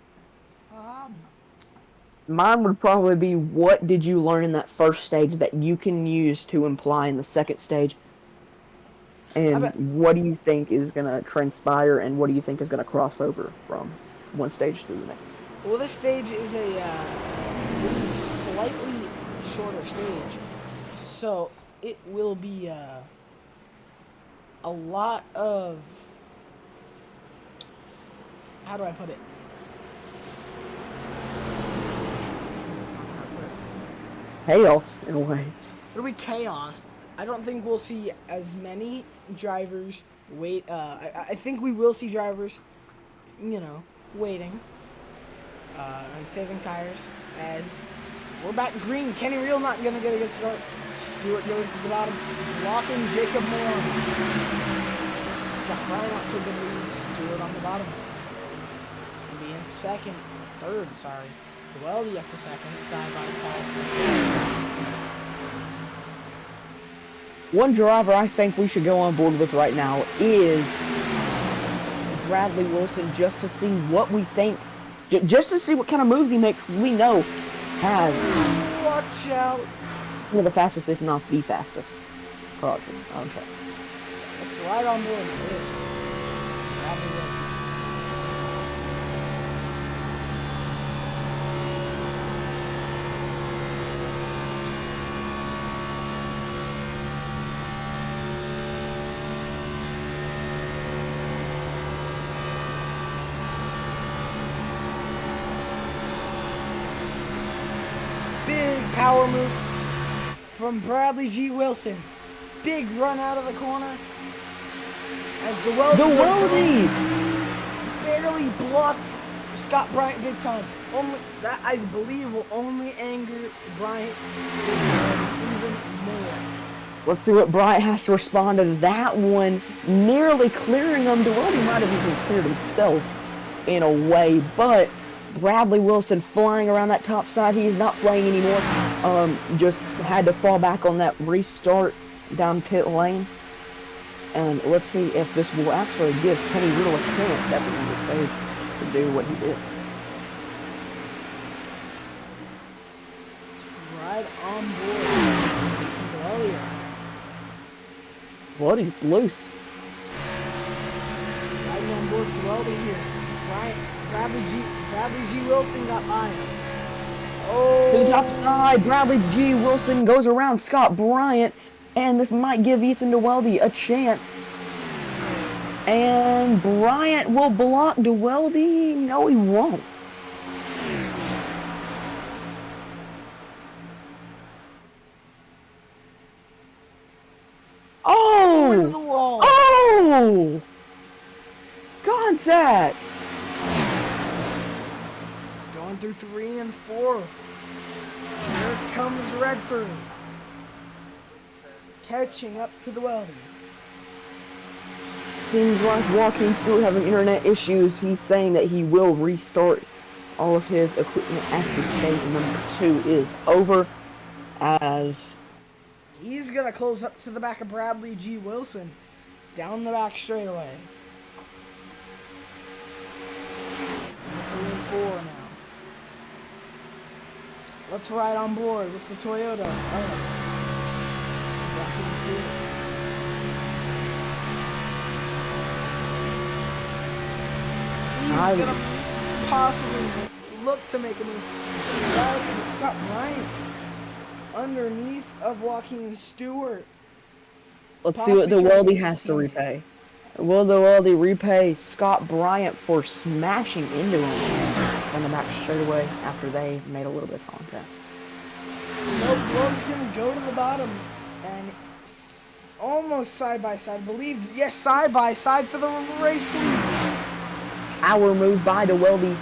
Mine would probably be, what did you learn in that first stage that you can use to imply in the second stage? And what do you think is going to transpire, and what do you think is going to cross over from one stage to the next? Well, this stage is a slightly shorter stage, so it will be a lot of, how do I put it? Chaos, in a way. It'll be chaos. I don't think we'll see as many drivers wait. I think we will see drivers, waiting and saving tires. As we're back green, Kenny Real not gonna get a good start. Stewart goes to the bottom, blocking Jacob Moore. Scott Bryant not so good lead. Stewart on the bottom. He'll be in third. Weldy up to second, side by side. One driver I think we should go on board with right now is Bradley Wilson, just to see what we think, just to see what kind of moves he makes, because we know has watch out one of the fastest, if not the fastest, car on track. It's right on board with Bradley Wilson. Power moves from Bradley G. Wilson. Big run out of the corner. As Deweldy! barely blocked Scott Bryant big time. Only that, I believe, will only anger Bryant even more. Let's see what Bryant has to respond to that one. Nearly clearing him. Deweldy might have even cleared himself in a way, but Bradley Wilson flying around that top side. He is not playing anymore. Just had to fall back on that restart down pit lane. And let's see if this will actually give Kenny Riddle a chance after the stage to do what he did. Right on board. Deweldy's loose. Right on board Deweldy here. Right, Bradley G. Wilson got by him. Oh. To the top side, Bradley G. Wilson goes around Scott Bryant, and this might give Ethan Deweldy a chance. And Bryant will block Deweldy. No, he won't. Into the wall. Oh! Contact! Going through 3 and 4. Here comes Redford. Catching up to Deweldy. Seems like Joaquin Stewart having internet issues. He's saying that he will restart all of his equipment after stage number 2 is over, as He's going to close up to the back of Bradley G. Wilson. Down the back straightaway. 3 and 4 now. Let's ride on board with the Toyota. He's going to possibly look to make a move. Scott Bryant underneath of Joaquin Stewart. let's see what Deweldy has to repay. Will Deweldy repay Scott Bryant for smashing into him on the back straightaway after they made a little bit of contact? No, Deweldy's going to go to the bottom and almost side by side. I believe, yes, side by side for the race lead. Power move by Deweldy.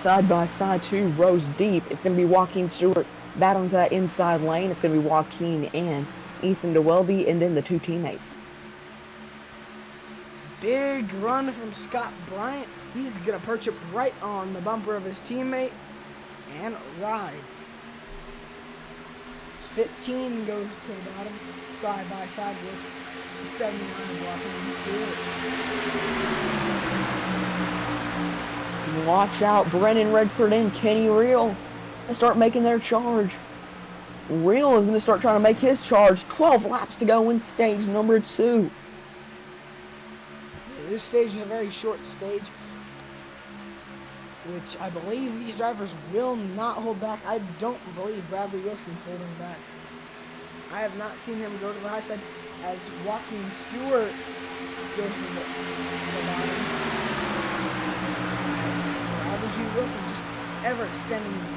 Side by side, 2 rows deep. It's going to be Joaquin Stewart battling to that inside lane. It's going to be Joaquin and Ethan Deweldy, and then the 2 teammates. Big run from Scott Bryant. He's going to perch up right on the bumper of his teammate and ride. 15 goes to the bottom, side by side with the 79 Joaquin Stewart. Watch out, Brennan Redford and Kenny Reel. They start making their charge. Reel is going to start trying to make his charge. 12 laps to go in stage number 2. This stage is a very short stage, which I believe these drivers will not hold back. I don't believe Bradley Wilson's holding back. I have not seen him go to the high side as Joaquin Stewart goes to the bottom. Bradley G. Wilson just ever extending his lead.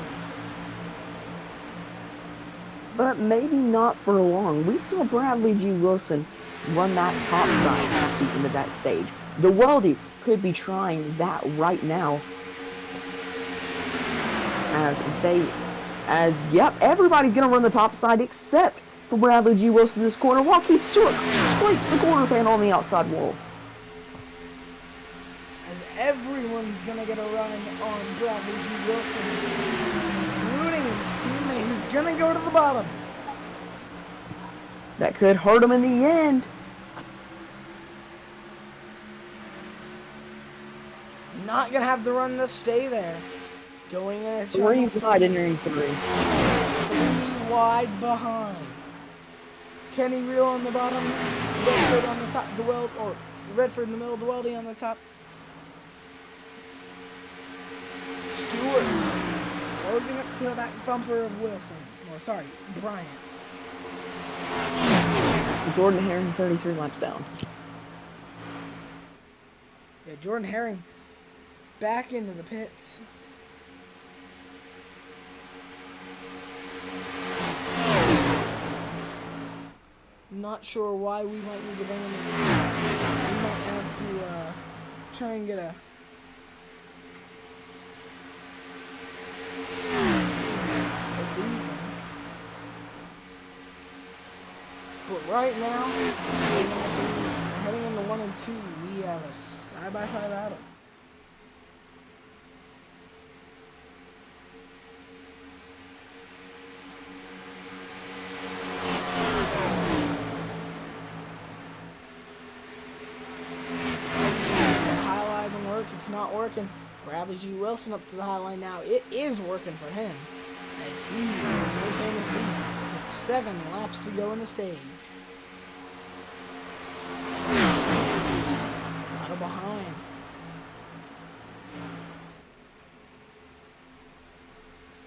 But maybe not for long. We saw Bradley G. Wilson run that top side at the end of that stage. Deweldy could be trying that right now. Yep, everybody's going to run the top side except for Bradley G. Wilson this corner. Joaquin Stewart scrapes the corner panel on the outside wall. As everyone's going to get a run on Bradley G. Wilson, including his teammate who's going to go to the bottom. That could hurt him in the end. Not going to have the run to stay there. Going in at 3 wide entering 3. 3 wide behind. Kenny Reel on the bottom, Redford on the top, Redford in the middle, Deweldy on the top. Stewart closing up to the back bumper of Wilson. Bryant. Jordan Herring 33 laps down. Yeah, Jordan Herring back into the pits. Not sure why we might need to bring him in. We might have to try and get a reason. But right now, heading into 1 and 2, we have a side-by-side battle. It's not working. Bradley G. Wilson up to the high line now. It is working for him, as he maintains his lead with 7 laps to go in the stage. Out of behind.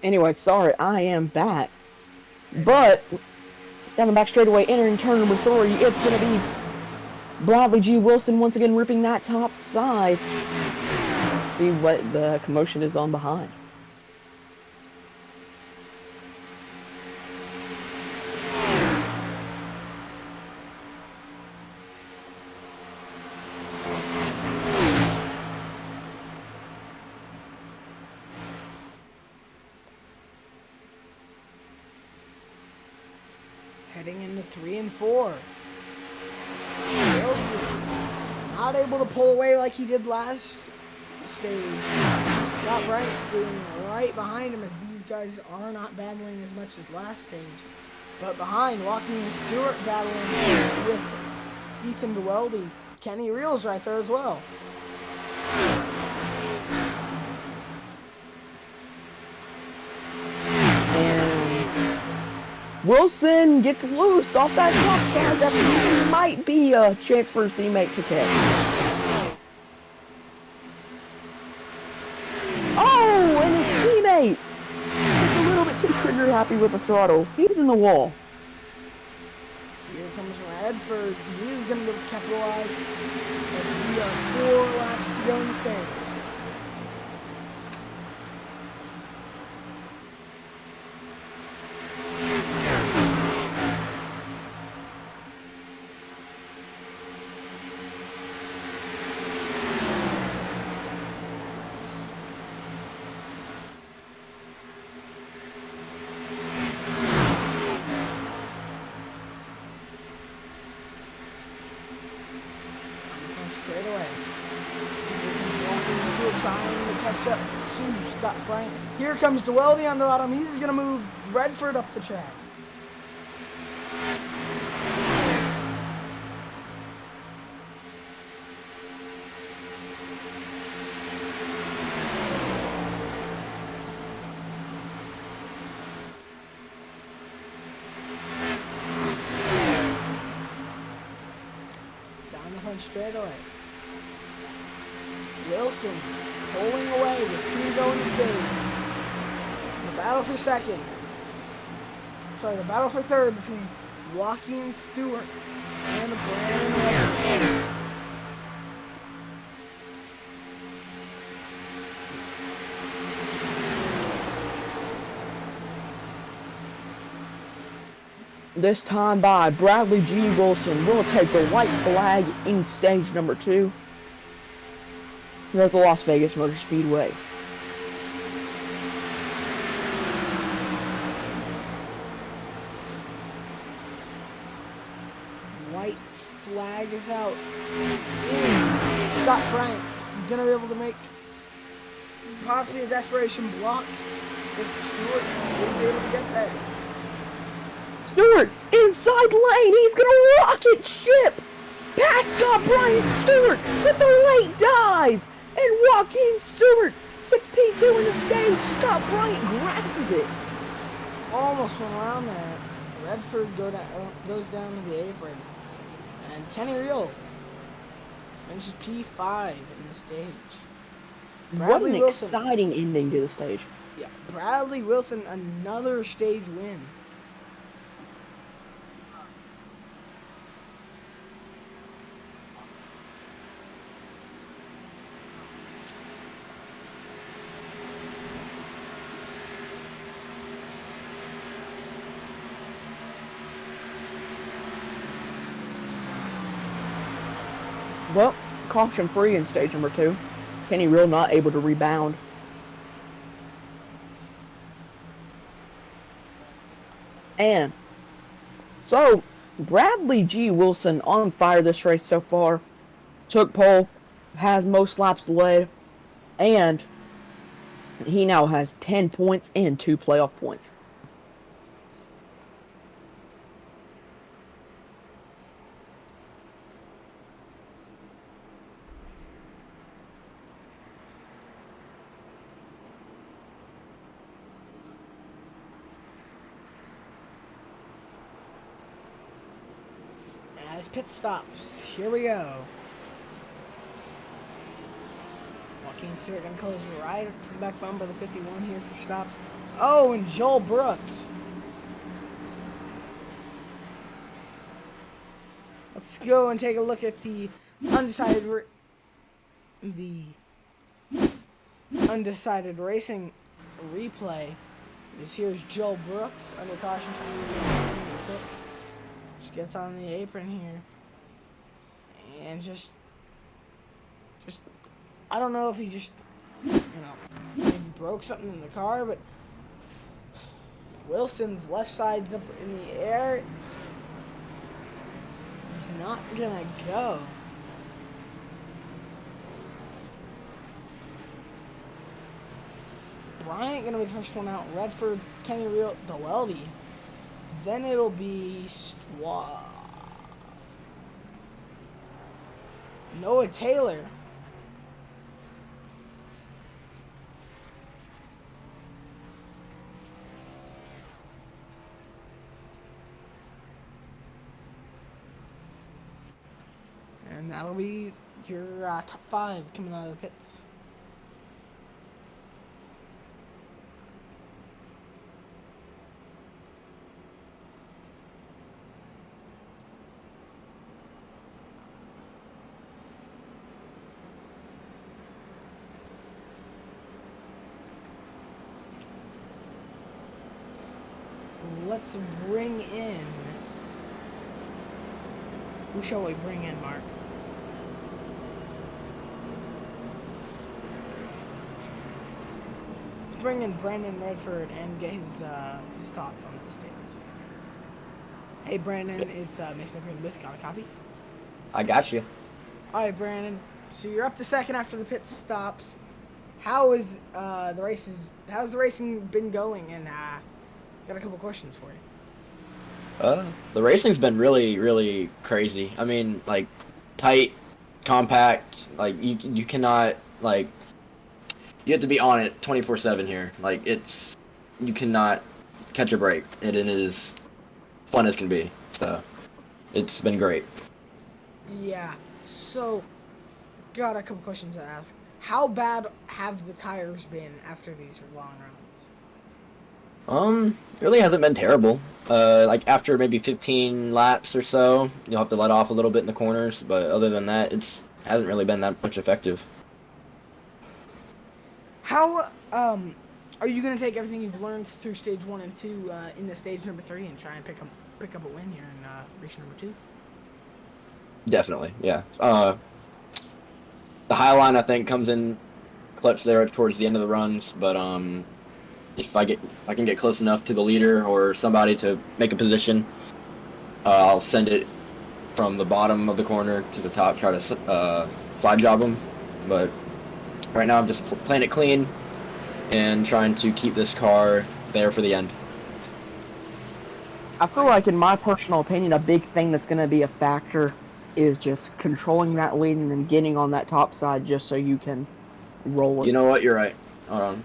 Anyway, sorry, I am back. But down the back straightaway, entering turn number 3, it's going to be Bradley G. Wilson once again ripping that top side. Let's see what the commotion is on behind. Heading into 3 and 4. Wilson not able to pull away like he did last stage. Scott Bryant staying right behind him, as these guys are not battling as much as last stage. But behind, Joaquin Stewart battling with Ethan DeWeldy. Kenny Reels right there as well. And Wilson gets loose off that top side. That might be a chance for his teammate to catch. Oh, and his teammate gets a little bit too trigger happy with the throttle. He's in the wall. Here comes Radford. He is going to capitalize as we are 4 laps to go in the stage. Straight away. Walking Stewart trying to catch up to Scott Bryant. Here comes DeWeldy on the bottom. He's going to move Redford up the track. Straight away. Wilson pulling away with 2 going to stage. The battle for second. Sorry, the battle for third between Joaquin Stewart and Brandon Redford. This time by Bradley G. Wilson will take the white flag in stage number 2 here at the Las Vegas Motorspeedway. White flag is out. Is Scott Bryant going to be able to make possibly a desperation block if Stewart is able to get there? Stewart, inside lane, he's gonna rocket ship past Scott Bryant. Stewart with the late dive, and Joaquin Stewart gets P2 in the stage. Scott Bryant grabs it. Almost went around there. Redford goes down to the apron, and Kenny Reel finishes P5 in the stage. What an exciting ending to the stage. Yeah, Bradley Wilson, another stage win. Well, caution free in stage number 2. Kenny Real not able to rebound. And so Bradley G. Wilson on fire this race so far. Took pole, has most laps led, and he now has 10 points and 2 playoff points. As pit stops, here we go. Joaquin Stewart gonna close right up to the back bumper of the 51 here for stops. Oh, and Joel Brooks. Let's go and take a look at the undecided racing replay. Here's Joel Brooks under caution. Just gets on the apron here, and just I don't know if he just maybe broke something in the car, but Wilson's left side's up in the air. He's not gonna go. Bryant gonna be the first one out. Redford, Kenny Real, Deleldy. Then it'll be Noah Taylor. And that'll be your top 5 coming out of the pits. Let's bring in... Who shall we bring in, Mark? Let's bring in Brandon Redford and get his thoughts on those stages. Hey, Brandon, it's Mason Green with Got a copy? I got you. All right, Brandon. So you're up to second after the pit stops. How's the racing been going? And got a couple questions for you. The racing's been really, really crazy. I mean, like, tight, compact. Like, you cannot, like, you have to be on it 24/7 here. Like, you cannot catch a break. It is fun as can be. So, it's been great. Yeah. So, got a couple questions to ask. How bad have the tires been after these long runs? Really hasn't been terrible. Like after maybe 15 laps or so, you'll have to let off a little bit in the corners, but other than that, hasn't really been that much effective. How are you gonna take everything you've learned through stage 1 and 2 into stage number 3 and try and pick up a win here in race number 2? Definitely, yeah. The high line I think comes in clutch there towards the end of the runs, but if I can get close enough to the leader or somebody to make a position, I'll send it from the bottom of the corner to the top, try to slide job them. But right now I'm just playing it clean and trying to keep this car there for the end. I feel like, in my personal opinion, a big thing that's going to be a factor is just controlling that lead and then getting on that top side just so you can roll it. You know what? You're right. Hold on.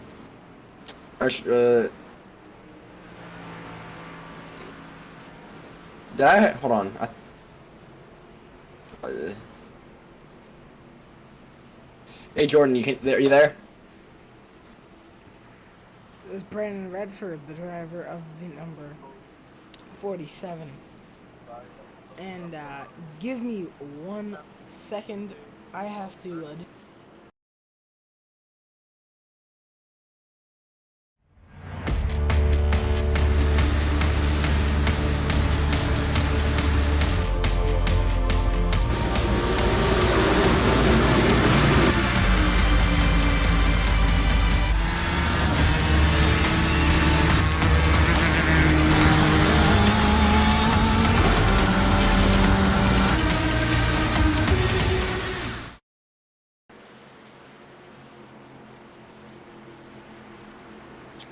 Hold on. Hey Jordan, are you there? It was Brandon Redford, the driver of the number 47. And give me 1 second. I have to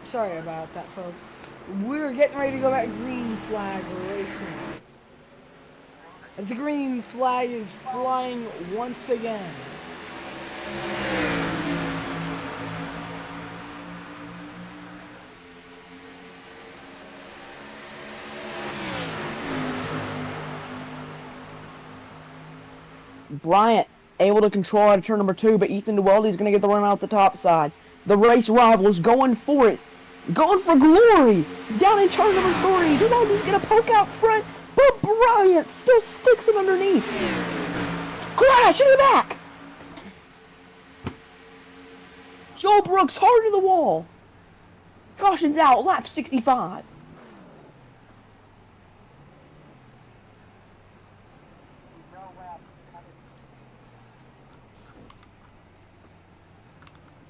Sorry about that, folks. We're getting ready to go back green flag racing. As the green flag is flying once again. Bryant able to control out of turn number 2, but Ethan DeWeldy's going to get the run out the top side. The race rivals going for it. Going for glory. Down in turn number 3. DeWeldy's going to poke out front, but Bryant still sticks it underneath. Crash in the back. Joe Brooks hard to the wall. Caution's out, lap 65.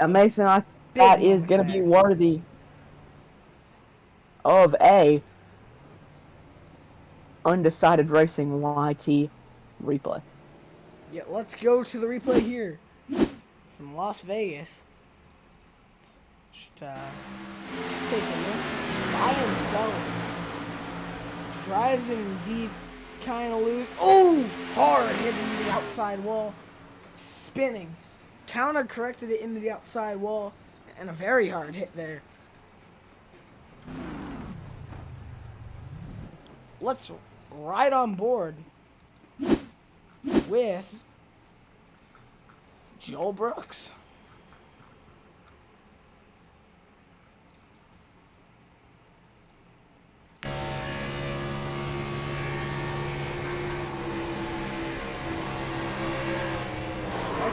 Mason, that is going to be worthy of a undecided racing YT replay. Yeah, let's go to the replay here. It's from Las Vegas. Just take a look. By himself. Drives him deep. Kind of loose. Oh! Hard hitting the outside wall. Spinning. Counter corrected it into the outside wall. And a very hard hit there. Let's ride on board with Joel Brooks. Right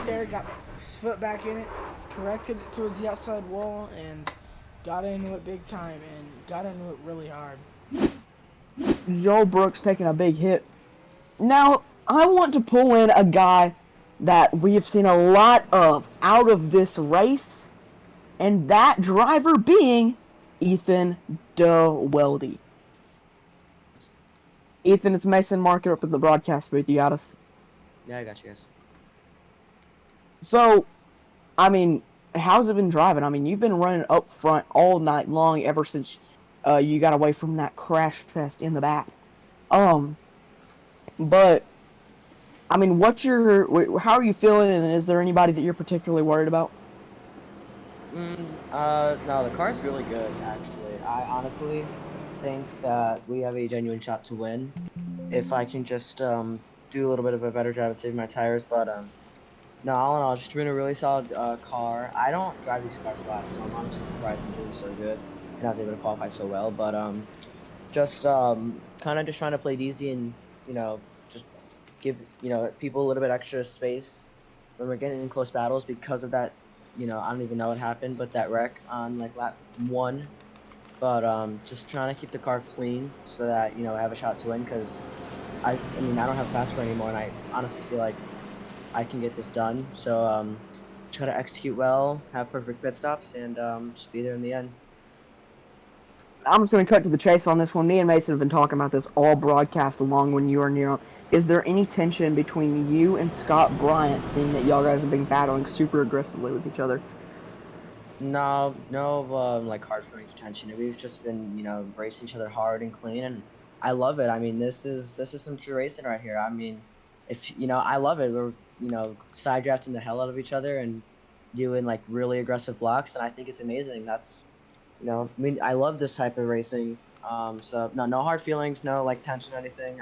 there, got his foot back in it, corrected it towards the outside wall, and got into it big time, and got into it really hard. Joel Brooks taking a big hit. Now, I want to pull in a guy that we have seen a lot of out of this race, and that driver being Ethan DeWeldy. Ethan, it's Mason Marker up at the broadcast booth. You got us? Yeah, I got you guys. So, I mean, how's it been driving? I mean, you've been running up front all night long ever since you got away from that crash fest in the back. But I mean, how are you feeling, and is there anybody that you're particularly worried about? No, the car's really good, actually. I honestly think that we have a genuine shot to win if I can just do a little bit of a better job at saving my tires. But no, all in all, just been a really solid car. I don't drive these cars a lot, so I'm honestly surprised I'm doing so good and I was able to qualify so well. But just kind of just trying to play it easy and just give people a little bit extra space when we're getting in close battles because of that. I don't even know what happened, but that wreck on like lap 1. But just trying to keep the car clean so that I have a shot to win, because I mean I don't have fast car anymore, and I honestly feel like I can get this done. So try to execute well, have perfect pit stops, and just be there in the end. I'm just going to cut to the chase on this one. Me and Mason have been talking about this all broadcast along when you were near. Is there any tension between you and Scott Bryant, seeing that y'all guys have been battling super aggressively with each other? No, like hard feelings or tension. We've just been racing each other hard and clean, and I love it. I mean, this is some true racing right here. I mean, if I love it. We're side drafting the hell out of each other and doing like really aggressive blocks, and I think it's amazing. That's I mean, I love this type of racing. So no hard feelings, no like tension or anything.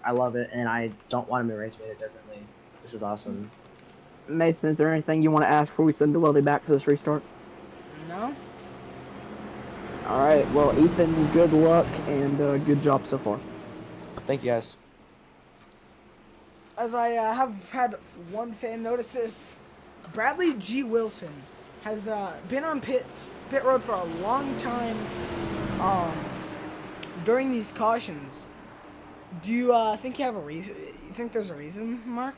I love it, and I don't want him to race me differently. This is awesome. Mason, is there anything you want to ask before we send DeWeldy back for this restart? No. All right. Well, Ethan, good luck and good job so far. Thank you, guys. As I have had one fan notice this, Bradley G. Wilson has been on pit road for a long time during these cautions. Do you think you have a reason? You think there's a reason, Mark?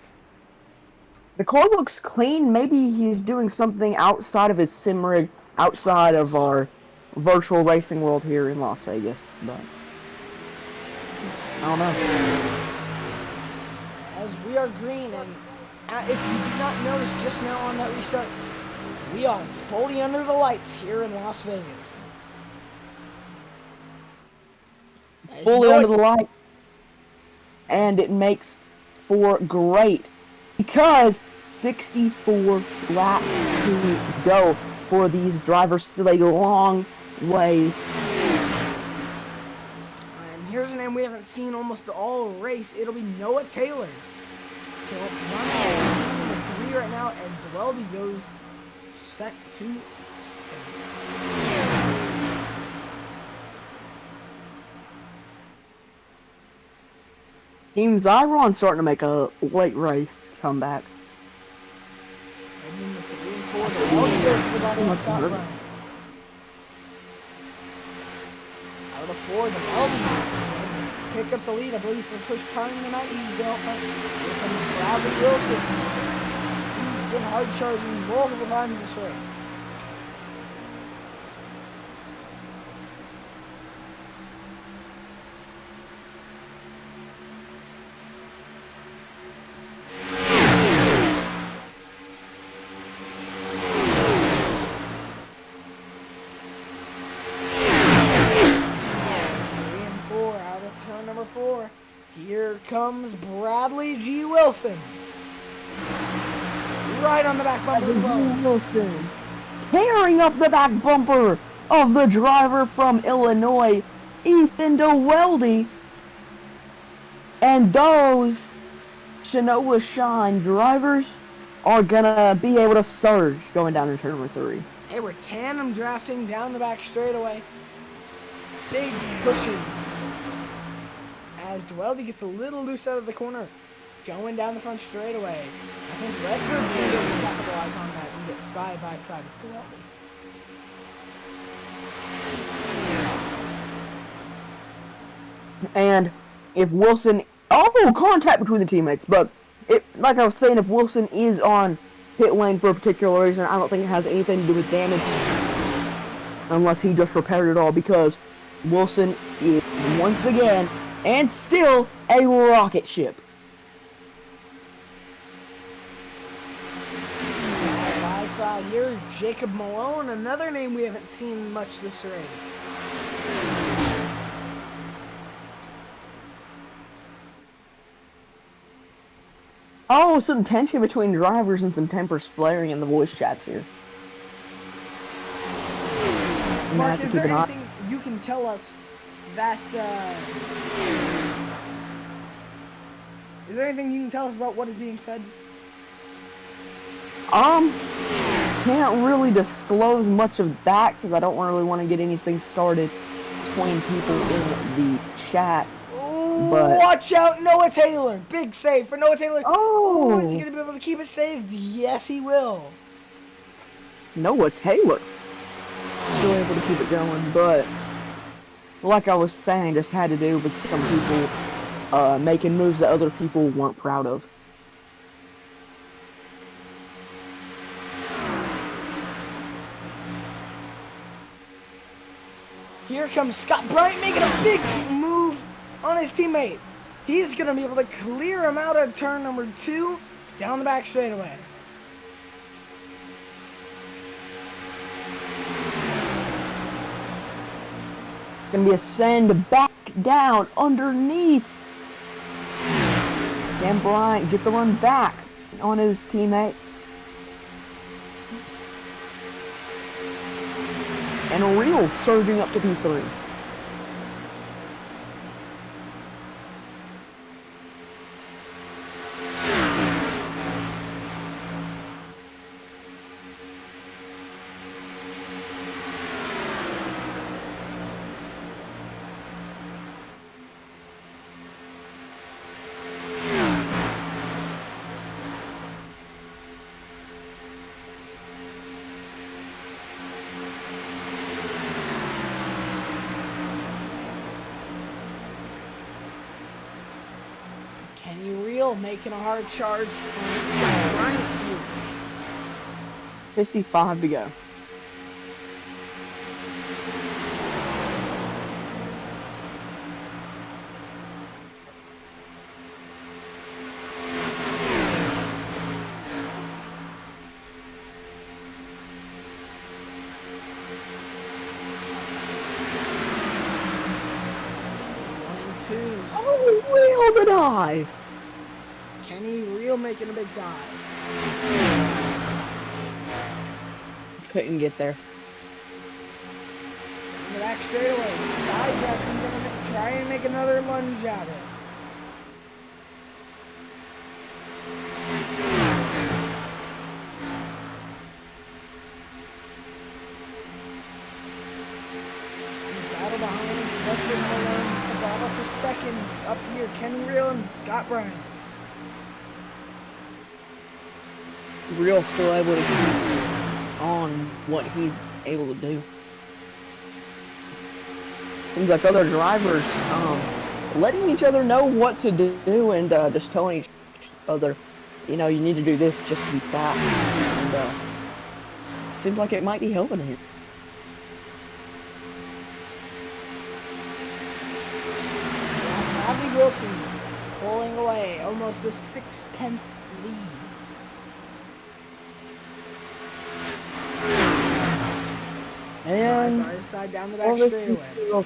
The car looks clean. Maybe he's doing something outside of his sim rig, outside of our virtual racing world here in Las Vegas. But I don't know. As we are green, and if you did not notice just now on that restart, We are fully under the lights here in Las Vegas. As Fully you know under it- the lights. And it makes for great, because 64 laps to go for these drivers. Still a long way. And here's a name we haven't seen almost all race. It'll be Noah Taylor. Okay, well, running number 3 right now as Dweldy goes set to Team Zyron starting to make a late race comeback. and number 3 and 4. Dweldy goes for that on Scott Brown. Out of the 4, Dweldy pick up the lead, I believe, for the first time tonight. He's been out front. Here comes Bradley Wilson. He's been hard charging multiple times this race. Number 4. Here comes Bradley G. Wilson. Right on the back bumper as well. Wilson tearing up the back bumper of the driver from Illinois, Ethan Dweldy. And those Shinoa Shine drivers are gonna be able to surge going down in turn number 3. They were tandem drafting down the back straightaway. Big pushes. As Dweldy gets a little loose out of the corner, going down the front straightaway. I think Redford's going to be able to capitalize on that and get side by side with Dweldy. And if Wilson, contact between the teammates, but like I was saying, if Wilson is on pit lane for a particular reason, I don't think it has anything to do with damage, unless he just repaired it all, because Wilson is once again and still a rocket ship. Side by side here, Jacob Malone, another name we haven't seen much this race. Oh, some tension between drivers and some tempers flaring in the voice chats here. Mark, is there anything you can tell us that, is there anything you can tell us about what is being said? Can't really disclose much of that because I don't really want to get anything started between people in the chat. But Watch out, Noah Taylor! Big save for Noah Taylor. Oh! Is he going to be able to keep it saved? Yes, he will. Noah Taylor still able to keep it going, but like I was saying, just had to do with some people making moves that other people weren't proud of. Here comes Scott Bryant making a big move on his teammate. He's going to be able to clear him out at turn number 2 down the back straightaway. Gonna be a send back down underneath. Can Bryant get the run back on his teammate? And a real surging up to P3. Kenny Reel making a hard charge on Scott Bryant here. 55 to go. goes. Oh, Real the dive. Kenny Real making a big dive. Couldn't get there. In the back straightaway, side drives and gonna try and make another lunge at it. Battle behind us, Redford Malone, the battle for second. Up here, Kenny Real and Scott Brown. Real still able to keep on what he's able to do. Seems like other drivers letting each other know what to do and just telling each other, you know, you need to do this just to be fast. And it seems like it might be helping him. Bradley Wilson pulling away, almost a 6/10 lead. And side by side down the back straightaway.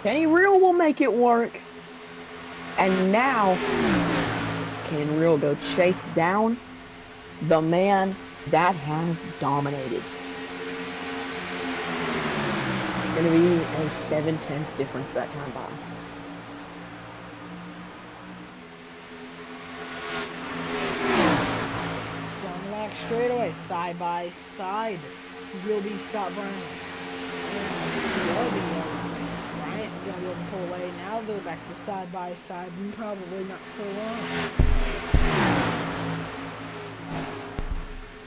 Kenny Real will make it work. And now, can Real go chase down the man that has dominated? Gonna be a 7/10 difference that time by. Down the back straightaway, side by side, will be Scott Brown. And Bryant gonna be able to pull away. Now they're back to side by side, and probably not for long.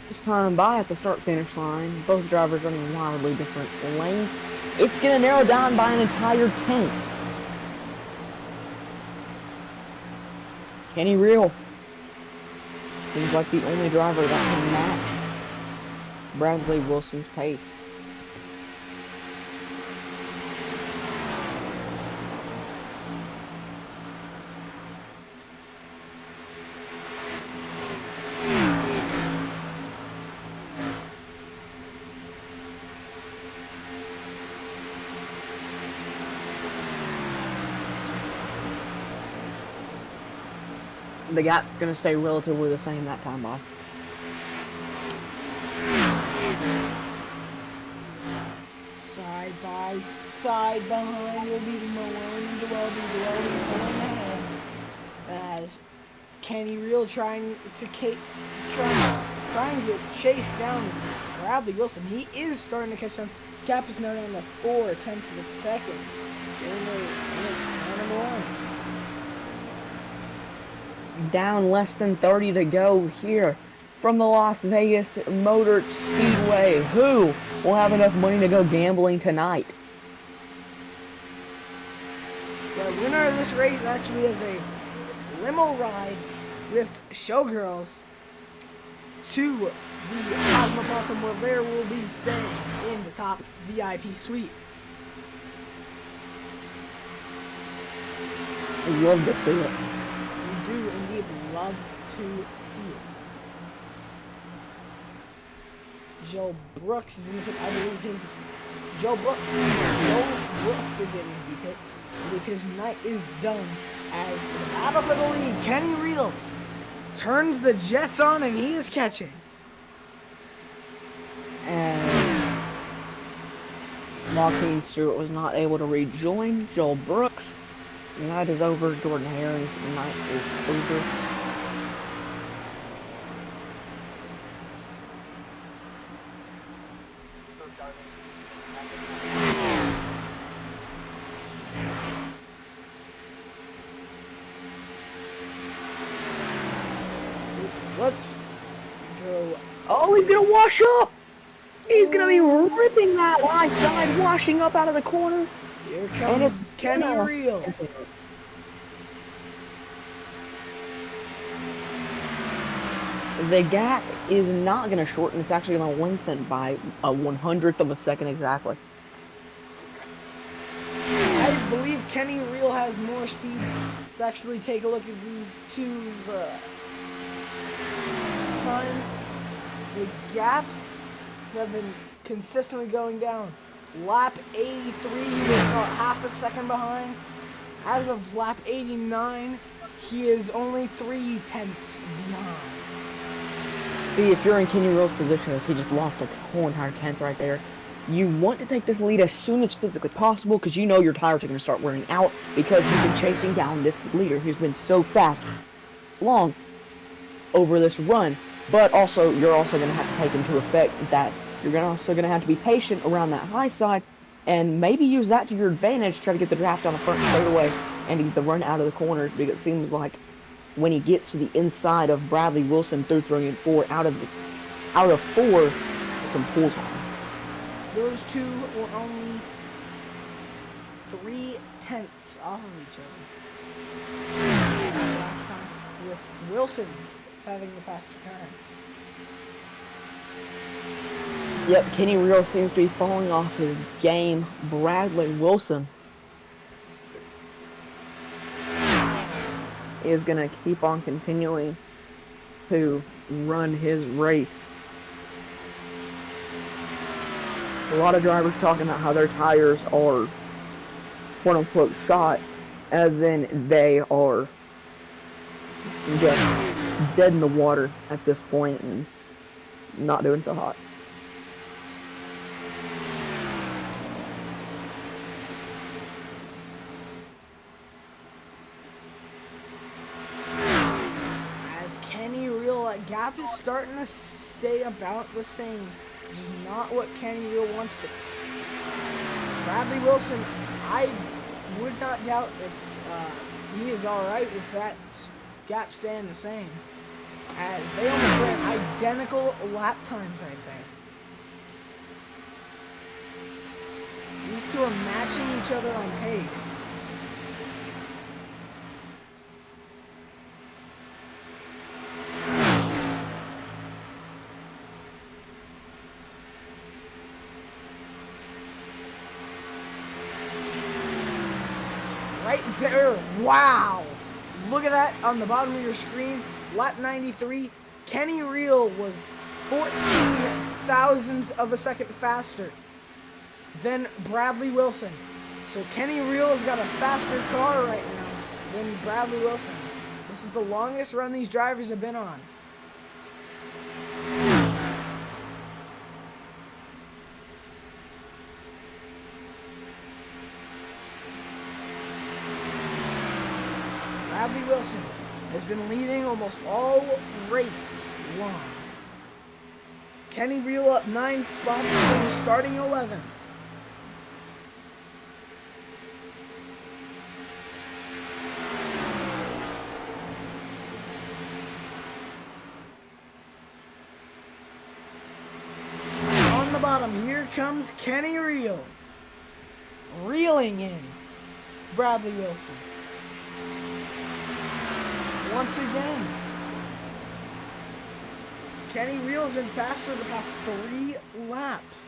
This time by at the start-finish line, both drivers running wildly different lanes. It's gonna narrow down by an entire 10. Kenny Real seems like the only driver that can match Bradley Wilson's pace. The gap gonna stay relatively the same that time by. Side by side behind will be Malone and Dwelby pulling ahead as Kenny Real trying to chase down Bradley Wilson. He is starting to catch him. Gap is now down to 4/10 of a second. Getting there, number one. Down less than 30 to go here from the Las Vegas Motorspeedway. Who will have enough money to go gambling tonight? The winner of this race actually is a limo ride with showgirls to the Cosmopolitan, where there will be staying in the top VIP suite. I'd love to see it. We do indeed love to see it. Joe Brooks is in the pit. I believe Joe Brooks is in the pits. I believe his night is done as the battle for the lead. Kenny Real turns the jets on and he is catching. And Marquine Stewart was not able to rejoin Joel Brooks. The night is over. Jordan Harris' night is over. Let's go. Oh, he's gonna wash up! He's gonna be ripping that high side, washing up out of the corner. Here comes Kenny Real. The gap is not going to shorten. It's actually going to lengthen by a 1/100th of a second exactly. I believe Kenny Real has more speed. Let's actually take a look at these two's times. The gaps have been consistently going down. Lap 83, he is about half a second behind. As of lap 89, he is only 3 tenths behind. See, if you're in Kenny Roll's position, as he just lost a whole entire tenth right there, you want to take this lead as soon as physically possible because you know your tires are going to start wearing out because you've been chasing down this leader who's been so fast, long over this run. But also, you're also going to have to take into effect that you're also going to have to be patient around that high side and maybe use that to your advantage, try to get the draft on the front straightaway and get the run out of the corners, because it seems like when he gets to the inside of Bradley Wilson through 3 and 4, out of 4, some pulls on him. Those two were only 3 tenths off of each other last time, with Wilson having the faster time. Yep, Kenny Real seems to be falling off his game. Bradley Wilson is going to keep on continuing to run his race. A lot of drivers talking about how their tires are quote-unquote shot, as in they are just dead in the water at this point and not doing so hot. As Kenny Real, that gap is starting to stay about the same, which is not what Kenny Real wants, but Bradley Wilson, I would not doubt if he is alright with that gap staying the same, as they almost ran identical lap times right there. These two are matching each other on pace. Right there, wow! Look at that on the bottom of your screen. Lap 93, Kenny Real was 14 thousandths of a second faster than Bradley Wilson. So Kenny Real has got a faster car right now than Bradley Wilson. This is the longest run these drivers have been on. Bradley Wilson has been leading almost all race long. Kenny Real up 9 spots from starting 11th. On the bottom, here comes Kenny Real, reeling in Bradley Wilson. Once again, Kenny Real has been faster the past 3 laps.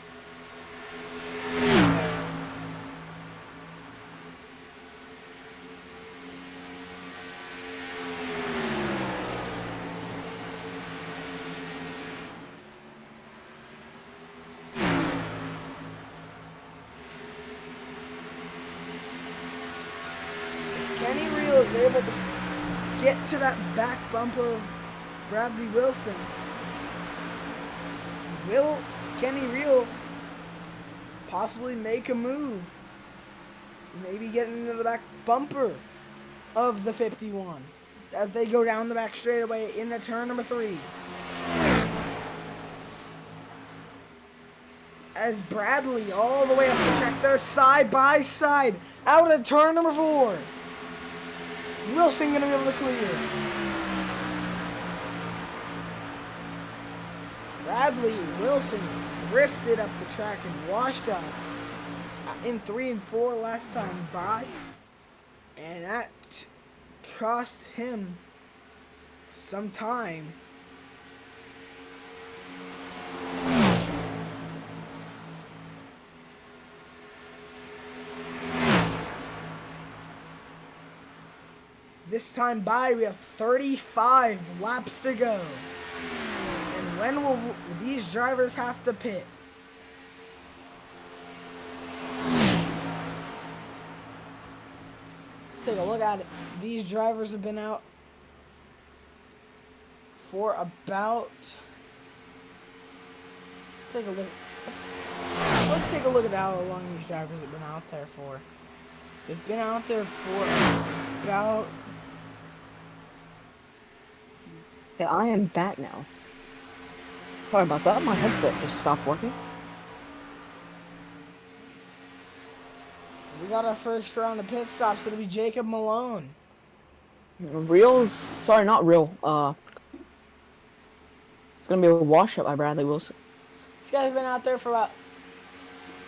If Kenny Real is able to get to that back bumper of Bradley Wilson, will Kenny Real possibly make a move? Maybe get into the back bumper of the 51 as they go down the back straightaway into turn number 3. As Bradley all the way up the track, they're side by side out of turn number 4. Wilson gonna be able to clear. Bradley Wilson drifted up the track and washed out in 3 and 4 last time by, and that cost him some time. This time by, we have 35 laps to go. And when will these drivers have to pit? Let's take a look at it. These drivers have been out for about. Let's take a look. Let's take a look at how long these drivers have been out there for. They've been out there for about. Okay, I am back now. Sorry about that. My headset just stopped working. We got our first round of pit stops. It'll be Jacob Malone. Sorry, not real. It's gonna be a washout by Bradley Wilson. This guy's been out there for about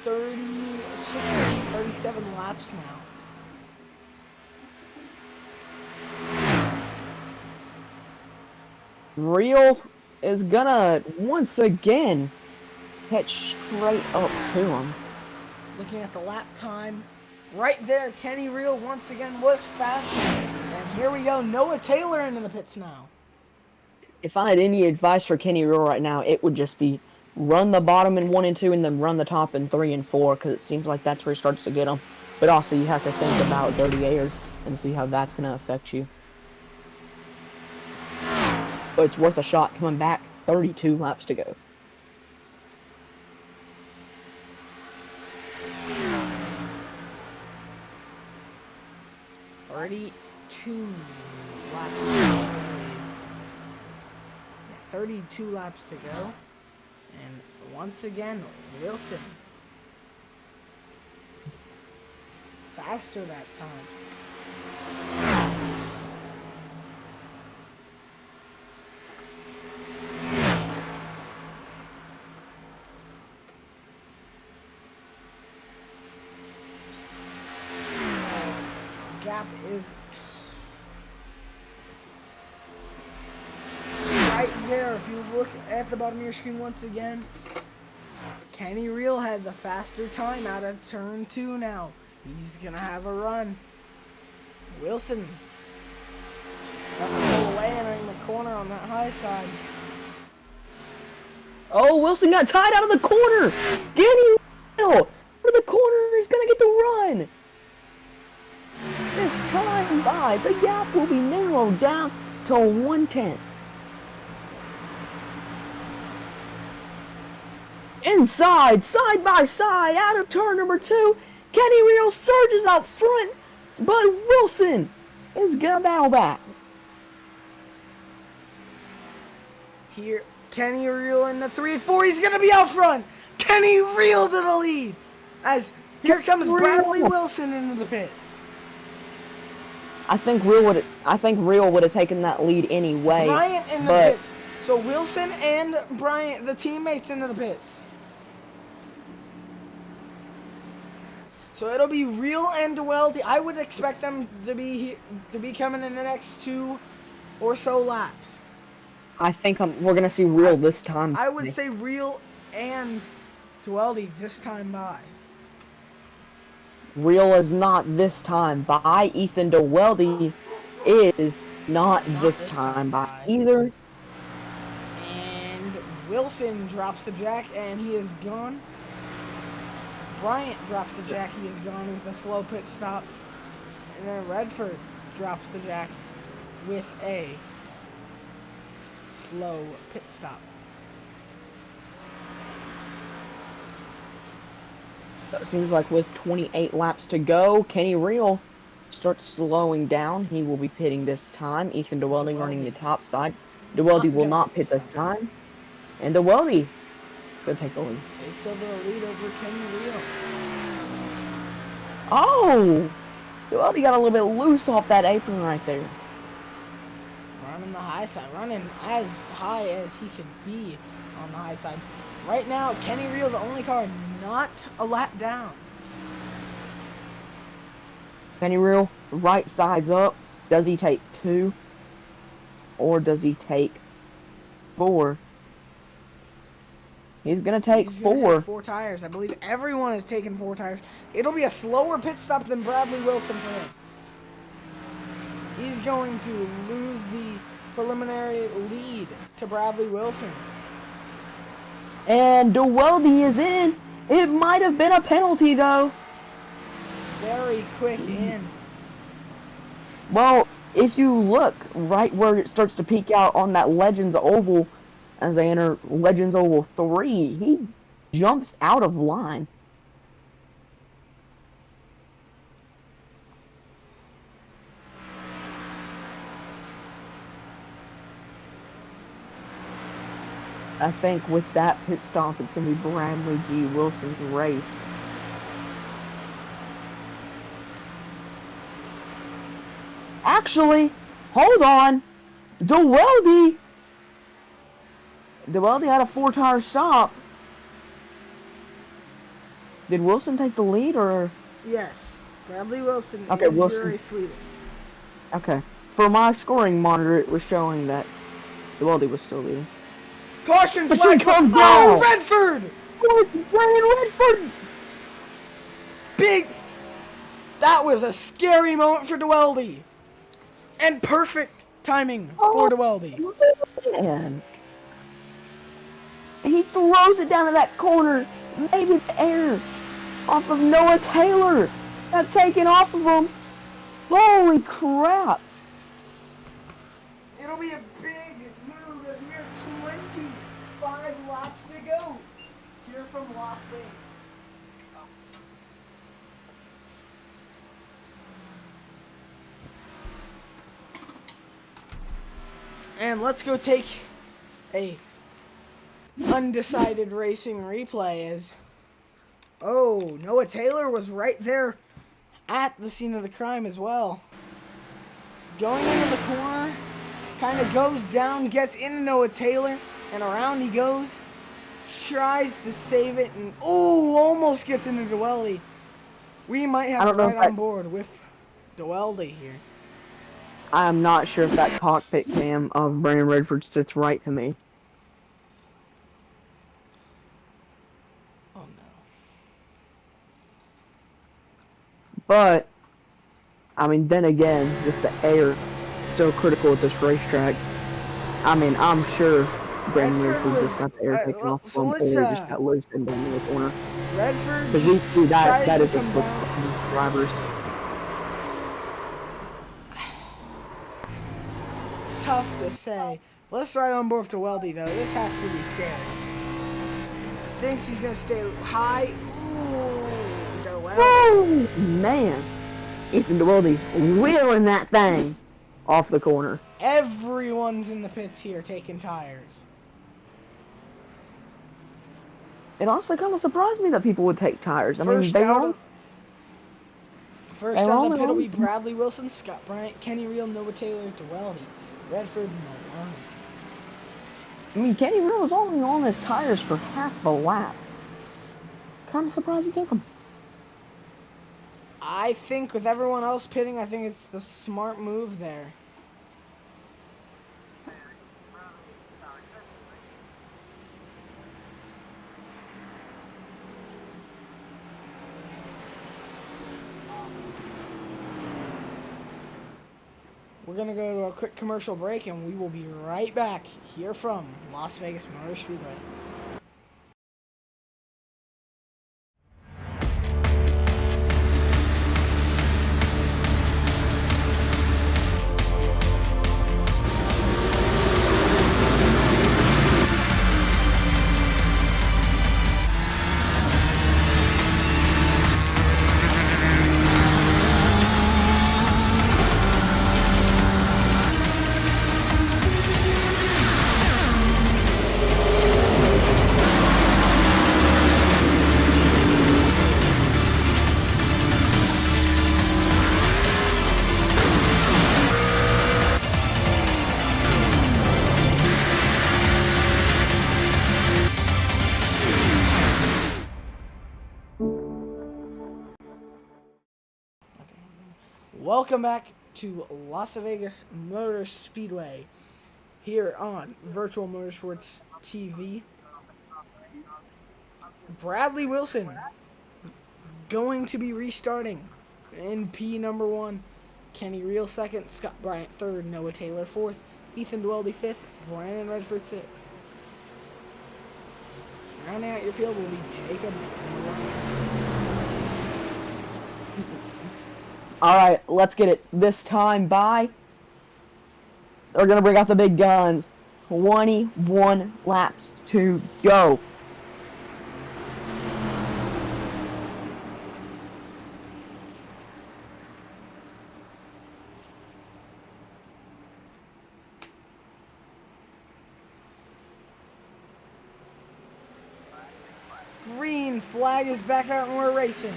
37 laps now. Real is gonna once again head straight up to him. Looking at the lap time, right there, Kenny Real once again was faster. And here we go, Noah Taylor into the pits now. If I had any advice for Kenny Real right now, it would just be run the bottom in 1 and 2 and then run the top in 3 and 4, because it seems like that's where he starts to get them. But also you have to think about dirty air and see how that's going to affect you. But it's worth a shot coming back. 32 laps to go. Laps to go. 32 laps to go. And once again, Wilson. Faster that time. Gap is right there. If you look at the bottom of your screen once again, Kenny Real had the faster time out of turn 2 now. He's gonna have a run. Wilson trying to pull away, entering the corner on that high side. Oh, Wilson got tied out of the corner. Kenny Real for the corner is gonna get the run. This time by, the gap will be narrowed down to 1/10. Inside, side by side, out of turn number 2, Kenny Real surges out front, but Wilson is gonna battle back. Here, Kenny Real in the 3 and 4. He's gonna be out front. Kenny Real to the lead. As here comes Bradley Wilson into the pits. I think Real would have taken that lead anyway. Bryant in the pits. So Wilson and Bryant, the teammates, into the pits. So it'll be Real and Weldy. I would expect them to be coming in the next 2 or so laps. I think we're gonna see Real this time. I would say Real and Weldy this time by. Real is not this time by. Ethan DeWeldy is not this time by either. And Wilson drops the jack and he is gone. Bryant drops the jack, he is gone with a slow pit stop. And then Redford drops the jack with a slow pit stop. So it seems like with 28 laps to go, Kenny Real starts slowing down. He will be pitting this time. Ethan DeWeldy running the top side. DeWeldy will not pit this time. And DeWeldy will take the lead. Takes over the lead over Kenny Real. Oh! DeWeldy got a little bit loose off that apron right there. Running the high side. Running as high as he could be on the high side. Right now, Kenny Real, the only car not a lap down. Kenny Real, right sides up. Does he take 2? Or does he take 4? He's going to take 4. Take 4 tires. I believe everyone is taking 4 tires. It'll be a slower pit stop than Bradley Wilson for him. He's going to lose the preliminary lead to Bradley Wilson. And DeWeldy is in. It might have been a penalty, though. Very quick in. Well, if you look right where it starts to peek out on that Legends Oval as they enter Legends Oval 3, he jumps out of line. I think with that pit stop, it's going to be Bradley G. Wilson's race. Actually, hold on. DeWeldy had a 4-tire stop. Did Wilson take the lead, or? Yes, Bradley Wilson Okay, is Wilson. your race leader. Okay. For my scoring monitor, it was showing that DeWeldy was still leading. Caution But flag! you come Oh, down! Redford! Brian Redford! Big! That was a scary moment for DeWeldy. And perfect timing for DeWeldy. Man. He throws it down to that corner. Maybe the air. Off of Noah Taylor. Got taken off of him. Holy crap. It'll be a big move as we are 25 laps to go here from Las Vegas. And let's go take a undecided racing replay as, oh, Noah Taylor was right there at the scene of the crime as well. He's going into the corner, kind of goes down, gets into Noah Taylor, and around he goes, tries to save it, and oh, almost gets into DeWeldy. We might have to ride on board with DeWeldy here. I am not sure if that cockpit cam of Brandon Redford sits right to me. Oh no. But, I mean, then again, just the air is so critical at this racetrack. I mean, I'm sure Brandon Redford just got the air taken off from him, or he just got loose and down in the corner. Redford Because we see that tries is to the come split down. drivers. Tough to say. Let's ride on board with DeWeldy though. This has to be scary. Thinks he's gonna stay high. Ooh, DeWeldy. Oh, man. Ethan DeWeldy wheeling that thing off the corner. Everyone's in the pits here taking tires. It honestly kind of surprised me that people would take tires. I mean, First they out were of the pit will be Bradley Wilson, Scott Bryant, Kenny Reel, Noah Taylor, DeWeldy, Redford, Malone. I mean, Kenny Reel was only on his tires for half a lap. Kind of surprised he took them. I think with everyone else pitting, I think it's the smart move there. We're going to go to a quick commercial break, and we will be right back here from Las Vegas Motorspeedway. Welcome back to Las Vegas Motorspeedway here on Virtual Motorsports TV. Bradley Wilson going to be restarting in P number 1. Kenny Reel 2nd, Scott Bryant 3rd, Noah Taylor 4th, Ethan DeWeldy 5th, Brandon Redford 6th. Rounding out your field will be Jacob Malone. All right, let's get it. This time by. They're gonna bring out the big guns. 21 laps to go. Green flag is back out and we're racing.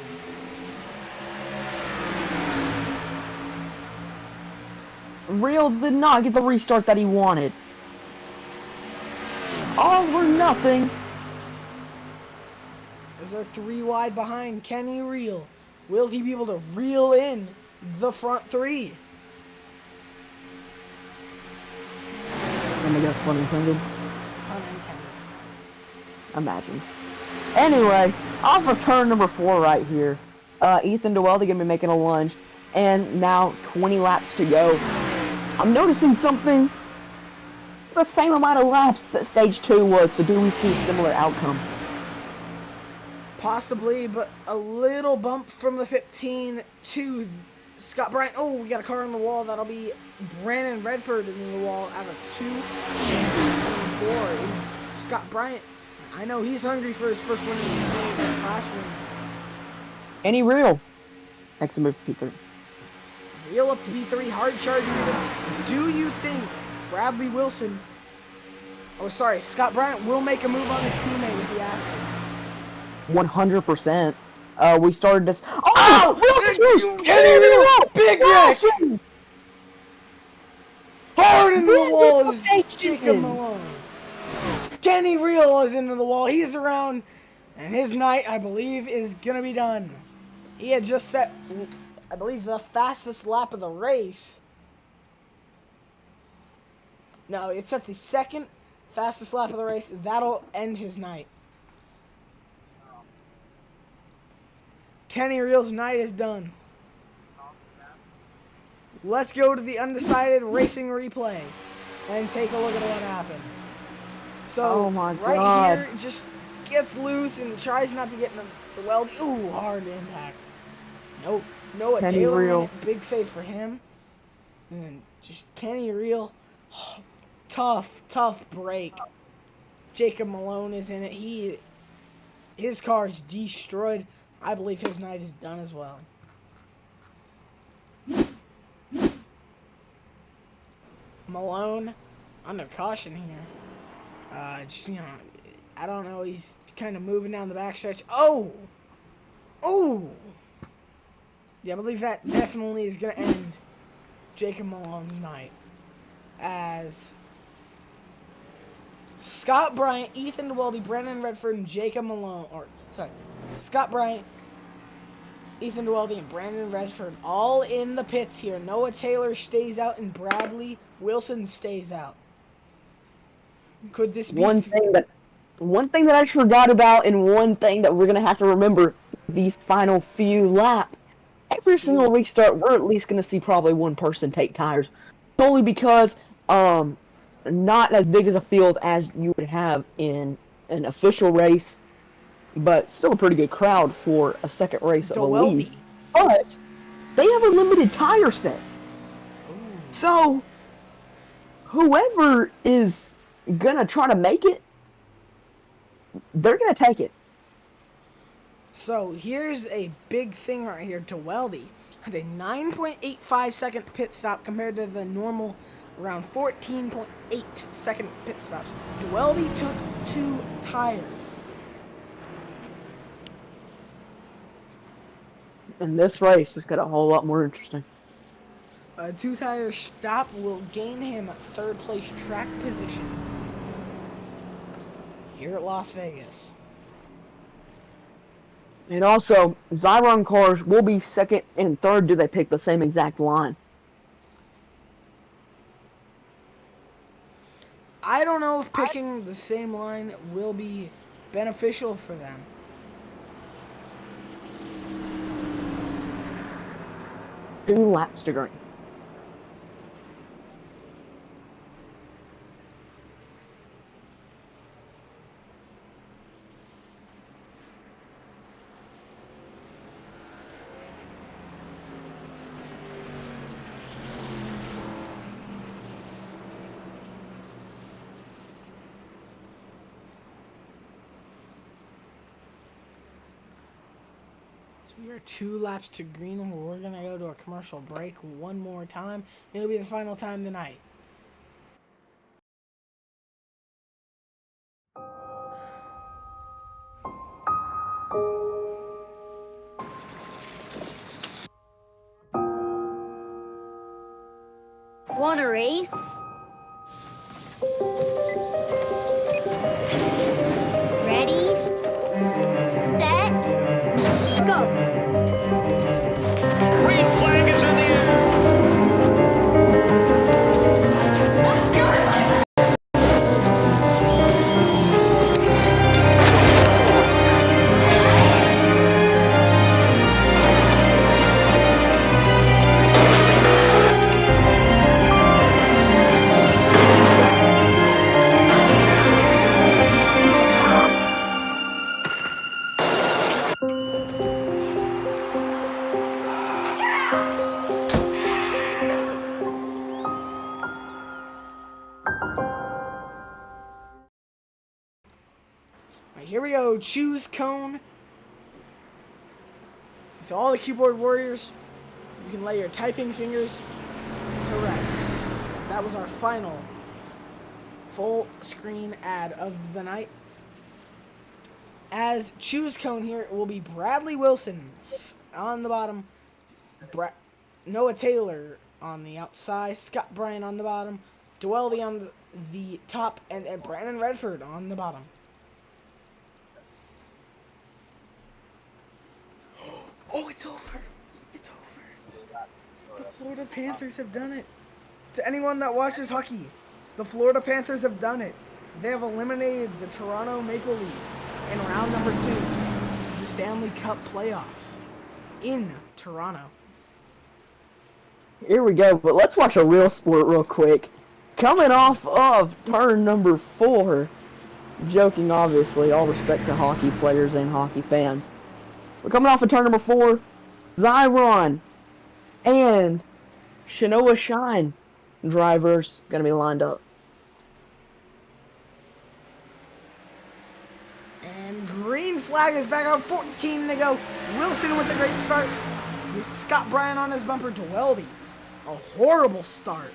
Real did not get the restart that he wanted. All or nothing. As they're 3 wide behind Kenny Reel. Will he be able to reel in the front 3? Let me guess, pun intended. Unintended. Imagined. Anyway, off of turn number 4 right here, Ethan DeWeldy gonna be making a lunge, and now 20 laps to go. I'm noticing something. It's the same amount of laps that stage 2 was, so do we see a similar outcome? Possibly, but a little bump from the 15 to Scott Bryant. Oh, we got a car on the wall. That'll be Brandon Redford in the wall out of 2 and 4 is Scott Bryant. I know he's hungry for his first win in the season. Last win. Any real? Exit move P3. Reel up to P3, hard charging. Do you think Bradley Wilson, Scott Bryant will make a move on his teammate if he has to? 100%. We started this. Oh! Kenny Reel! Big wreck! Hard into the wall is Jacob Malone. Kenny Reel is into the wall. He's around, and his night, I believe, is going to be done. He had just set, I believe, the fastest lap of the race. No, it's at the second fastest lap of the race. That'll end his night. Kenny Reel's night is done. Let's go to the undecided racing replay and take a look at what happened. So, oh my right God. here, just gets loose and tries not to get in the weld. Ooh, hard impact. Nope. Noah Kenny Taylor, Reel. big save for him. And then just Kenny Reel. Tough break. Jacob Malone is in it. His car is destroyed. I believe his night is done as well. Malone under caution here. Just, I don't know. He's kind of moving down the backstretch. Oh! Yeah, I believe that definitely is going to end Jacob Malone's night. As Scott Bryant, Ethan DeWeldy, Brandon Redford, and Jacob Malone, Scott Bryant, Ethan DeWeldy, and Brandon Redford all in the pits here. Noah Taylor stays out and Bradley Wilson stays out. Could this be one thing that I forgot about, and one thing that we're gonna have to remember these final few laps? Every single restart, we're at least gonna see probably one person take tires, solely because not as big as a field as you would have in an official race, but still a pretty good crowd for a second race, I believe. But they have unlimited tire sets, so whoever is gonna try to make it, they're gonna take it. So here's a big thing right here. DeWeldy had a 9.85 second pit stop compared to the normal around 14.8 second pit stops. DeWeldy took 2 tires. And this race has got a whole lot more interesting. A 2-tire stop will gain him third place track position here at Las Vegas. And also, Zyron cars will be second and third. Do they pick the same exact line? I don't know if picking the same line will be beneficial for them. Two laps to green. So we are 2 laps to green. We're going to go to a commercial break one more time. It'll be the final time tonight. Wanna race? Ready, set, go! Green flag is in the air. Alright, here we go. Choose cone. So all the keyboard warriors, you can lay your typing fingers to rest. As that was our final full screen ad of the night. As choose cone here, it will be Bradley Wilson on the bottom, Noah Taylor on the outside, Scott Bryant on the bottom, Dwelly on the top, and Brandon Redford on the bottom. Oh, it's over. It's over. The Florida Panthers have done it. To anyone that watches hockey, the Florida Panthers have done it. They have eliminated the Toronto Maple Leafs in round number 2 of the Stanley Cup playoffs in Toronto. Here we go, but let's watch a real sport real quick. Coming off of turn number 4, joking obviously, all respect to hockey players and hockey fans. We're coming off of turn number 4, Zyron and Shinoa Shine drivers gonna be lined up. And green flag is back on, 14 to go. Wilson with a great start. With Scott Bryant on his bumper. Dweldy, a horrible start.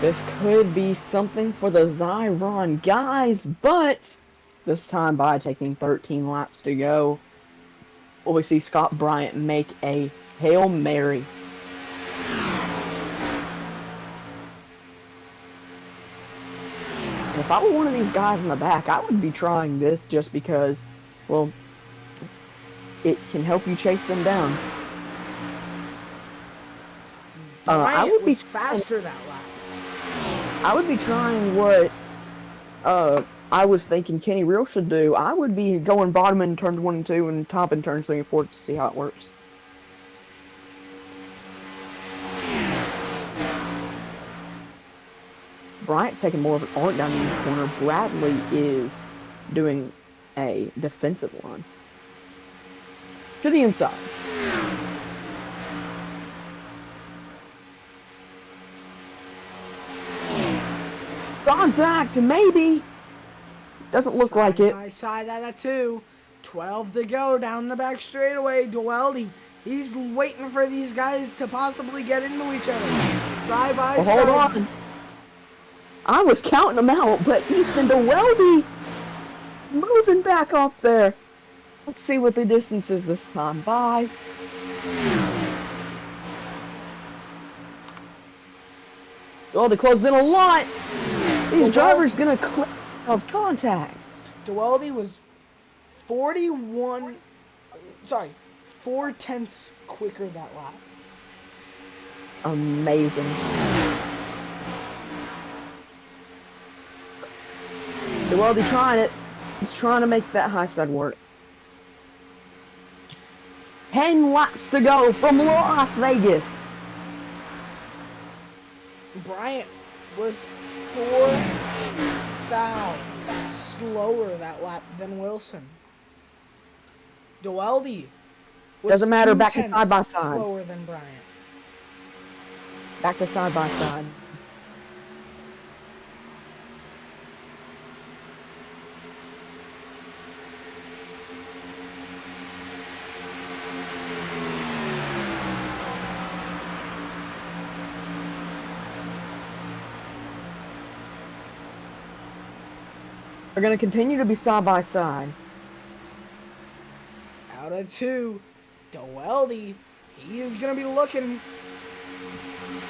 This could be something for the Zyron guys, but this time by taking 13 laps to go, will we see Scott Bryant make a Hail Mary? And if I were one of these guys in the back, I would be trying this just because, well, it can help you chase them down. I would be faster that lap. I would be trying what I was thinking Kenny Real should do. I would be going bottom in turns 1 and 2 and top in turns 3 and 4 to see how it works. Bryant's taking more of an arc down in the corner. Bradley is doing a defensive run. To the inside. Contact, maybe. Doesn't look like it. Side out of 2. 12 to go down the back straightaway. Dweldy, he's waiting for these guys to possibly get into each other. Side by side. Hold on. I was counting them out, but Ethan Dweldy moving back up there. Let's see what the distance is this time. Bye. Dweldy closes in a lot. These drivers gonna clear of contact. Dweldy was 4/10 quicker that lap. Amazing. Dweldy trying it. He's trying to make that high side work. 10 laps to go from Las Vegas. Bryant was 4 thou slower that lap than Wilson. Dweldy was Doesn't matter, back to 2/10 side by side. slower than Bryant. Back to side by side. are going to continue to be side by side. Out of 2, Doelty, he's going to be looking.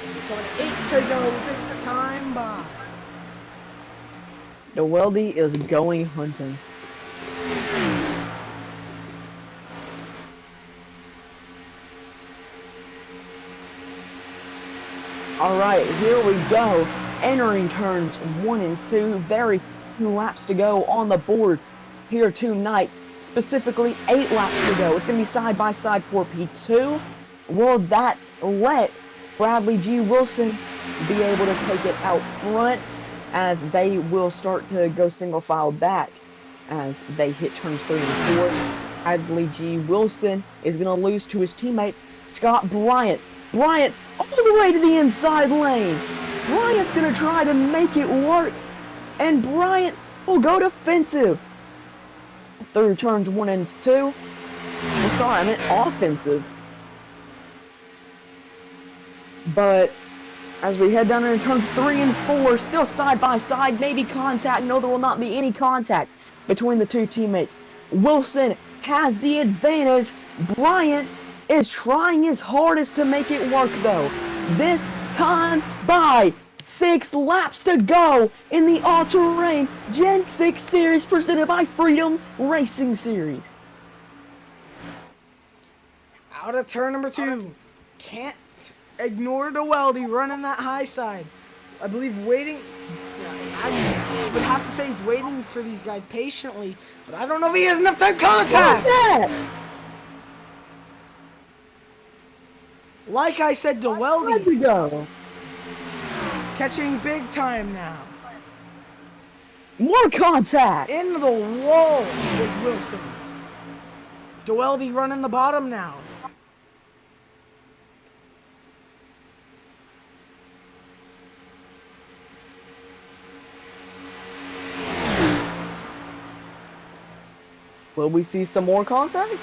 We're coming 8 to go this time by. The Weldy is going hunting. Alright, here we go. Entering turns 1 and 2. Very few laps to go on the board here tonight. Specifically, 8 laps to go. It's going to be side by side for P2. Will that let Bradley G. Wilson be able to take it out front, as they will start to go single file back as they hit turns 3 and 4. Bradley G. Wilson is going to lose to his teammate, Scott Bryant. Bryant all the way to the inside lane. Bryant's going to try to make it work, and Bryant will go defensive through turns 1 and 2. I'm sorry, I meant offensive. But as we head down into turns 3 and 4, still side by side, maybe contact. No, there will not be any contact between the two teammates. Wilson has the advantage. Bryant is trying his hardest to make it work, though. This time by 6 laps to go in the all-terrain Gen 6 Series presented by Freedom Racing Series. Out of turn number 2. Can't ignore the Weldy running that high side. I believe waiting. I would have to say he's waiting for these guys patiently, but I don't know if he has enough time contact. Like I said, the There we Weldy go. catching big time now. More contact. Into the wall is Wilson. Doelty running the bottom now. Will we see some more contact?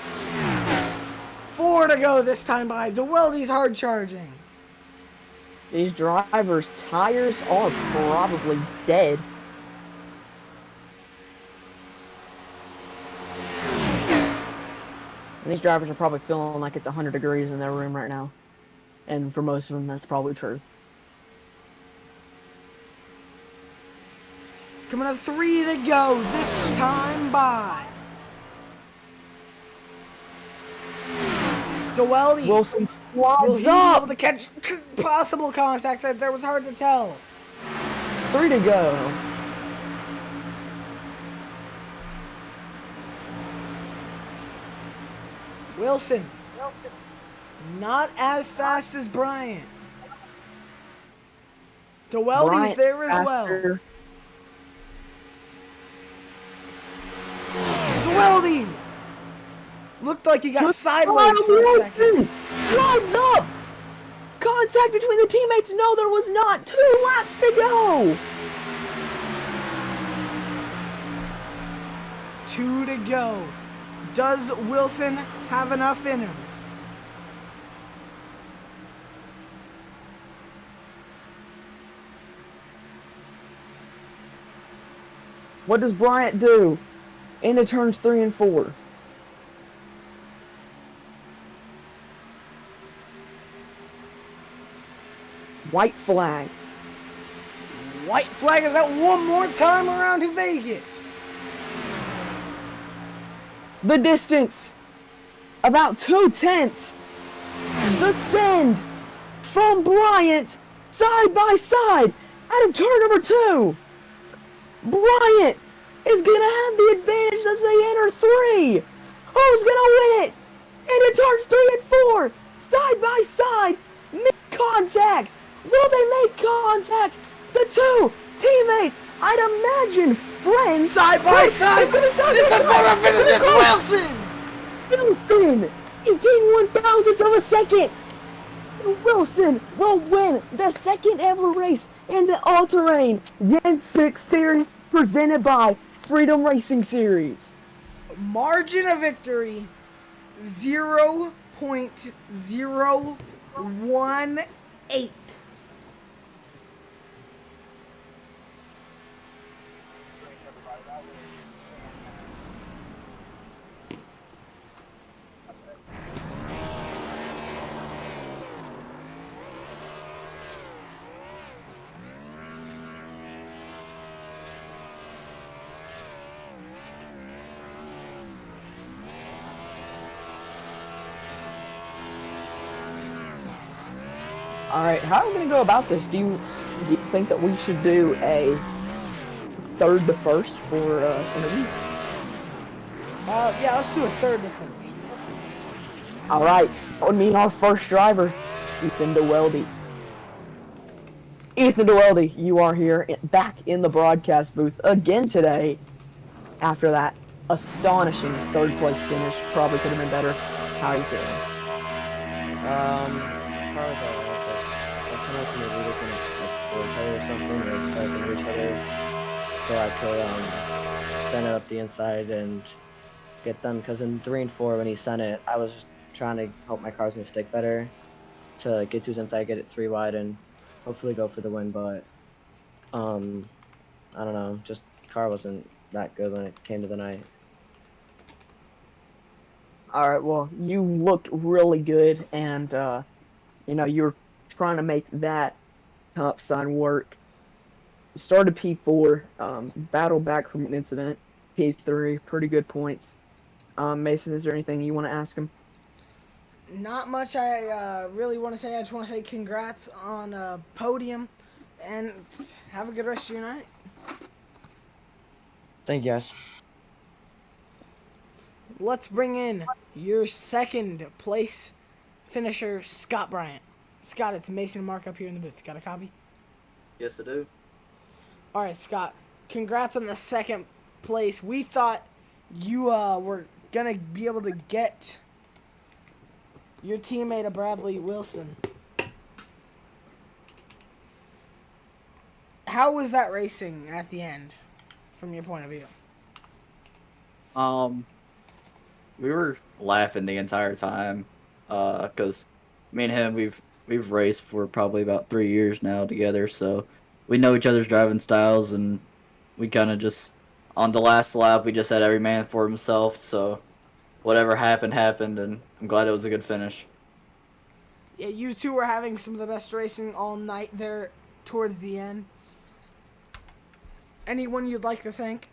4 to go this time by. Doelty's hard charging. These drivers' tires are probably dead. And these drivers are probably feeling like it's 100 degrees in their room right now. And for most of them, that's probably true. Coming up 3 to go this time by. Doelty. Wilson Will slides he be up. able to catch possible contact right there? It was hard to tell. 3 to go. Wilson. Not as fast as Bryant. Doelty's Bryant's there as well. faster. Doelty! Looked like he got sideways for a second. Slides up. Contact between the teammates. No, there was not. 2 laps to go. 2 to go. Does Wilson have enough in him? What does Bryant do? Into turns 3 and 4. White flag. White flag is out one more time around in Vegas. The distance, about 2/10. The send from Bryant, side by side, out of turn number 2. Bryant is going to have the advantage as they enter 3. Who's going to win it? Into turns 3 and 4, side by side, mid-contact. Will they make contact? The 2 teammates, I'd imagine friends. Side by side. It's going to side It's by the side. finish. It's Wilson. Wilson, 18/1000ths of a second. Wilson will win the second ever race in the all-terrain Gen 6 Series presented by Freedom Racing Series. Margin of victory 0.018. All right, how are we gonna go about this? Do you think that we should do a third to first for interviews? Yeah, let's do a third to first. All right, that would mean our first driver, Ethan DeWeldy. Ethan DeWeldy, you are here back in the broadcast booth again today. After that astonishing third place finish, probably could have been better. How are you feeling? Probably I kind of maybe we can like pull each other or something, like try to under each other, so I could send it up the inside and get them. Because in 3 and 4, when he sent it, I was trying to help my cars gonna stick better to get to his inside, get it 3 wide, and hopefully go for the win. But I don't know, just car wasn't that good when it came to the night. All right, well, you looked really good, and you were trying to make that top sign work. Started P4, battled back from an incident. P3, pretty good points. Mason, is there anything you want to ask him? Not much I really want to say. I just want to say congrats on podium, and have a good rest of your night. Thank you, guys. Let's bring in your second place finisher, Scott Bryant. Scott, it's Mason and Mark up here in the booth. Got a copy? Yes, I do. All right, Scott. Congrats on the second place. We thought you were going to be able to get your teammate, Bradley Wilson. How was that racing at the end, from your point of view? We were laughing the entire time, cause me and him we've raced for probably about 3 years now together, so we know each other's driving styles, and we kind of just on the last lap we just had every man for himself. So whatever happened happened, and I'm glad it was a good finish. Yeah, you two were having some of the best racing all night there towards the end. Anyone you'd like to thank?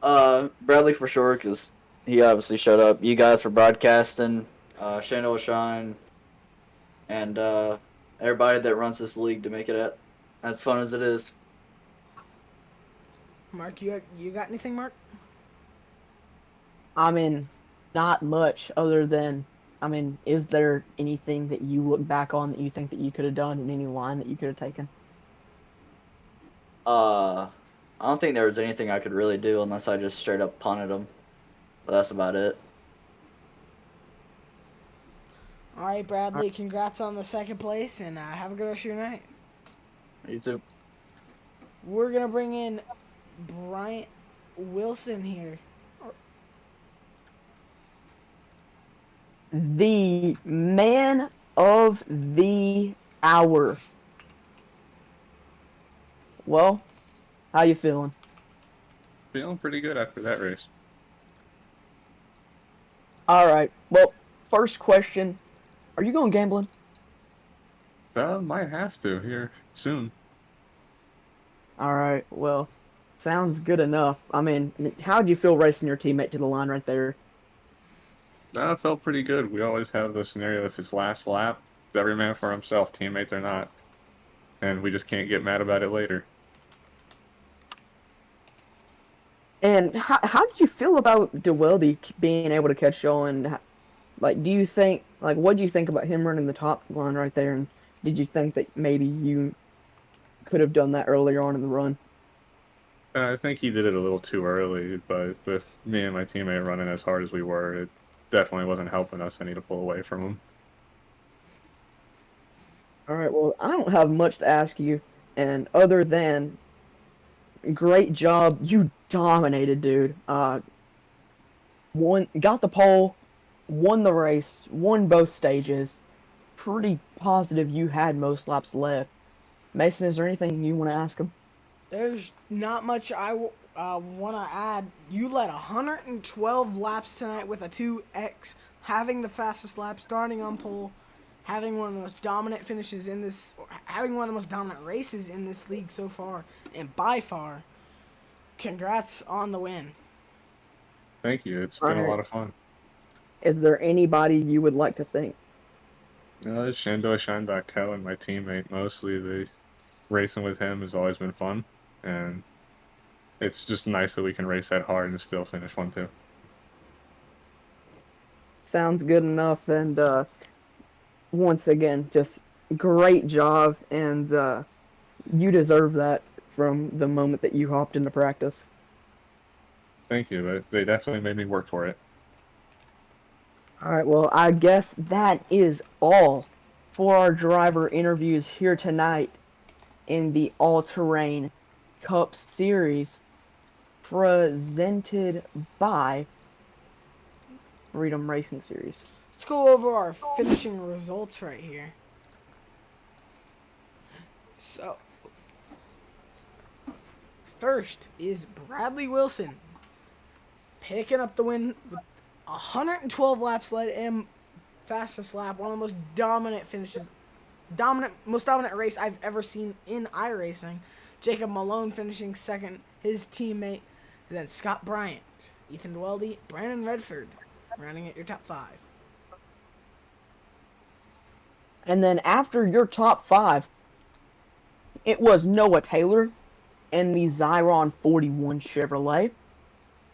Bradley for sure, cause he obviously showed up. You guys for broadcasting, Shane O'Shine, and everybody that runs this league to make it as fun as it is. Mark, you got anything, Mark? I mean, not much other than, is there anything that you look back on that you think that you could have done, in any line that you could have taken? I don't think there was anything I could really do unless I just straight up punted him. But that's about it. All right, Bradley, congrats on the second place, and have a good rest of your night. You too. We're going to bring in Bryant Wilson here. The man of the hour. Well, how you feeling? Feeling pretty good after that race. All right. Well, first question: are you going gambling? Might have to here soon. All right. Well, sounds good enough. How'd you feel racing your teammate to the line right there? It felt pretty good. We always have the scenario if it's last lap, every man for himself, teammates or not, and we just can't get mad about it later. And how did you feel about DeWeldy being able to catch y'all? And what do you think about him running the top line right there? And did you think that maybe you could have done that earlier on in the run? I think he did it a little too early, but with me and my teammate running as hard as we were, it definitely wasn't helping us any to pull away from him. All right. Well, I don't have much to ask you, and other than great job, you dominated, dude. Got the pole, won the race, won both stages. Pretty positive you had most laps left. Mason, is there anything you want to ask him? There's not much I want to add. You led 112 laps tonight with a 2X, having the fastest lap, starting on pole, having one of the most dominant finishes in this, having one of the most dominant races in this league so far, and by far. Congrats on the win. Thank you. It's been a lot of fun. Is there anybody you would like to thank? Shandoishan.co and my teammate mostly. The racing with him has always been fun, and it's just nice that we can race that hard and still finish 1-2. Sounds good enough. And once again, just great job, and you deserve that from the moment that you hopped into practice. Thank you. They definitely made me work for it. All right, well, I guess that is all for our driver interviews here tonight in the All-Terrain Cup Series presented by Freedom Racing Series. Let's go over our finishing results right here. So, first is Bradley Wilson picking up the win with 112 laps led and fastest lap. One of the most dominant finishes, most dominant race I've ever seen in iRacing. Jacob Malone finishing second, his teammate, and then Scott Bryant, Ethan Dweldy, Brandon Redford, rounding at your top 5. And then after your top 5, it was Noah Taylor in the Zyron 41 Chevrolet,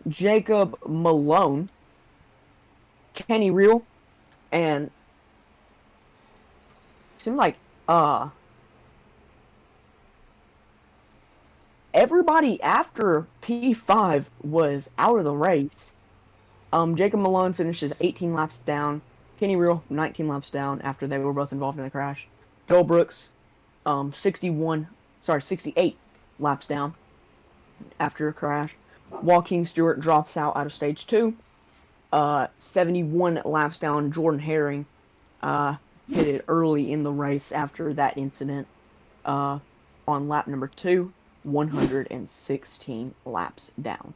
Jacob Malone, Kenny Reel, and it seemed like everybody after P5 was out of the race. Jacob Malone finishes 18 laps down, Kenny Reel 19 laps down after they were both involved in the crash. Joel Brooks 68 laps down after a crash. Joaquin Stewart drops out of stage 2. 71 laps down. Jordan Herring hit it early in the race after that incident on lap number 2, 116 laps down.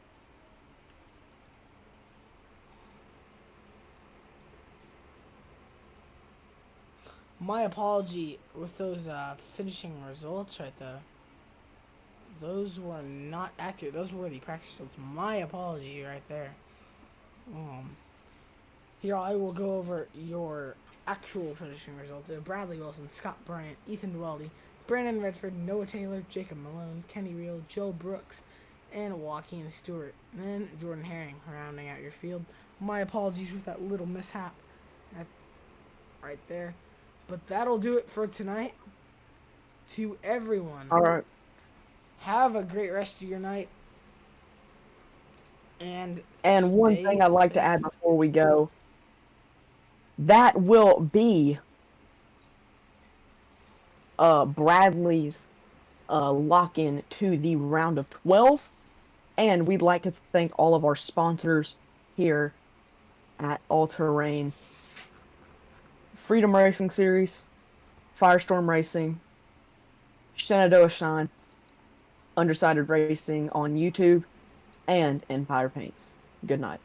My apology with those finishing results right there. Those were not accurate. Those were the practice results. My apology right there. Here I will go over your actual finishing results. Bradley Wilson, Scott Bryant, Ethan Dweldy, Brandon Redford, Noah Taylor, Jacob Malone, Kenny Reel, Joe Brooks, and Joaquin Stewart. And then Jordan Herring rounding out your field. My apologies with that little mishap right there. But that'll do it for tonight. To everyone. All right. Have a great rest of your night. And one thing I'd like to add before we go, that will be Bradley's lock-in to the round of 12. And we'd like to thank all of our sponsors here at All Terrain: Freedom Racing Series, Firestorm Racing, Shenandoah Shine, Undersided Racing on YouTube, and Empire Paints. Good night.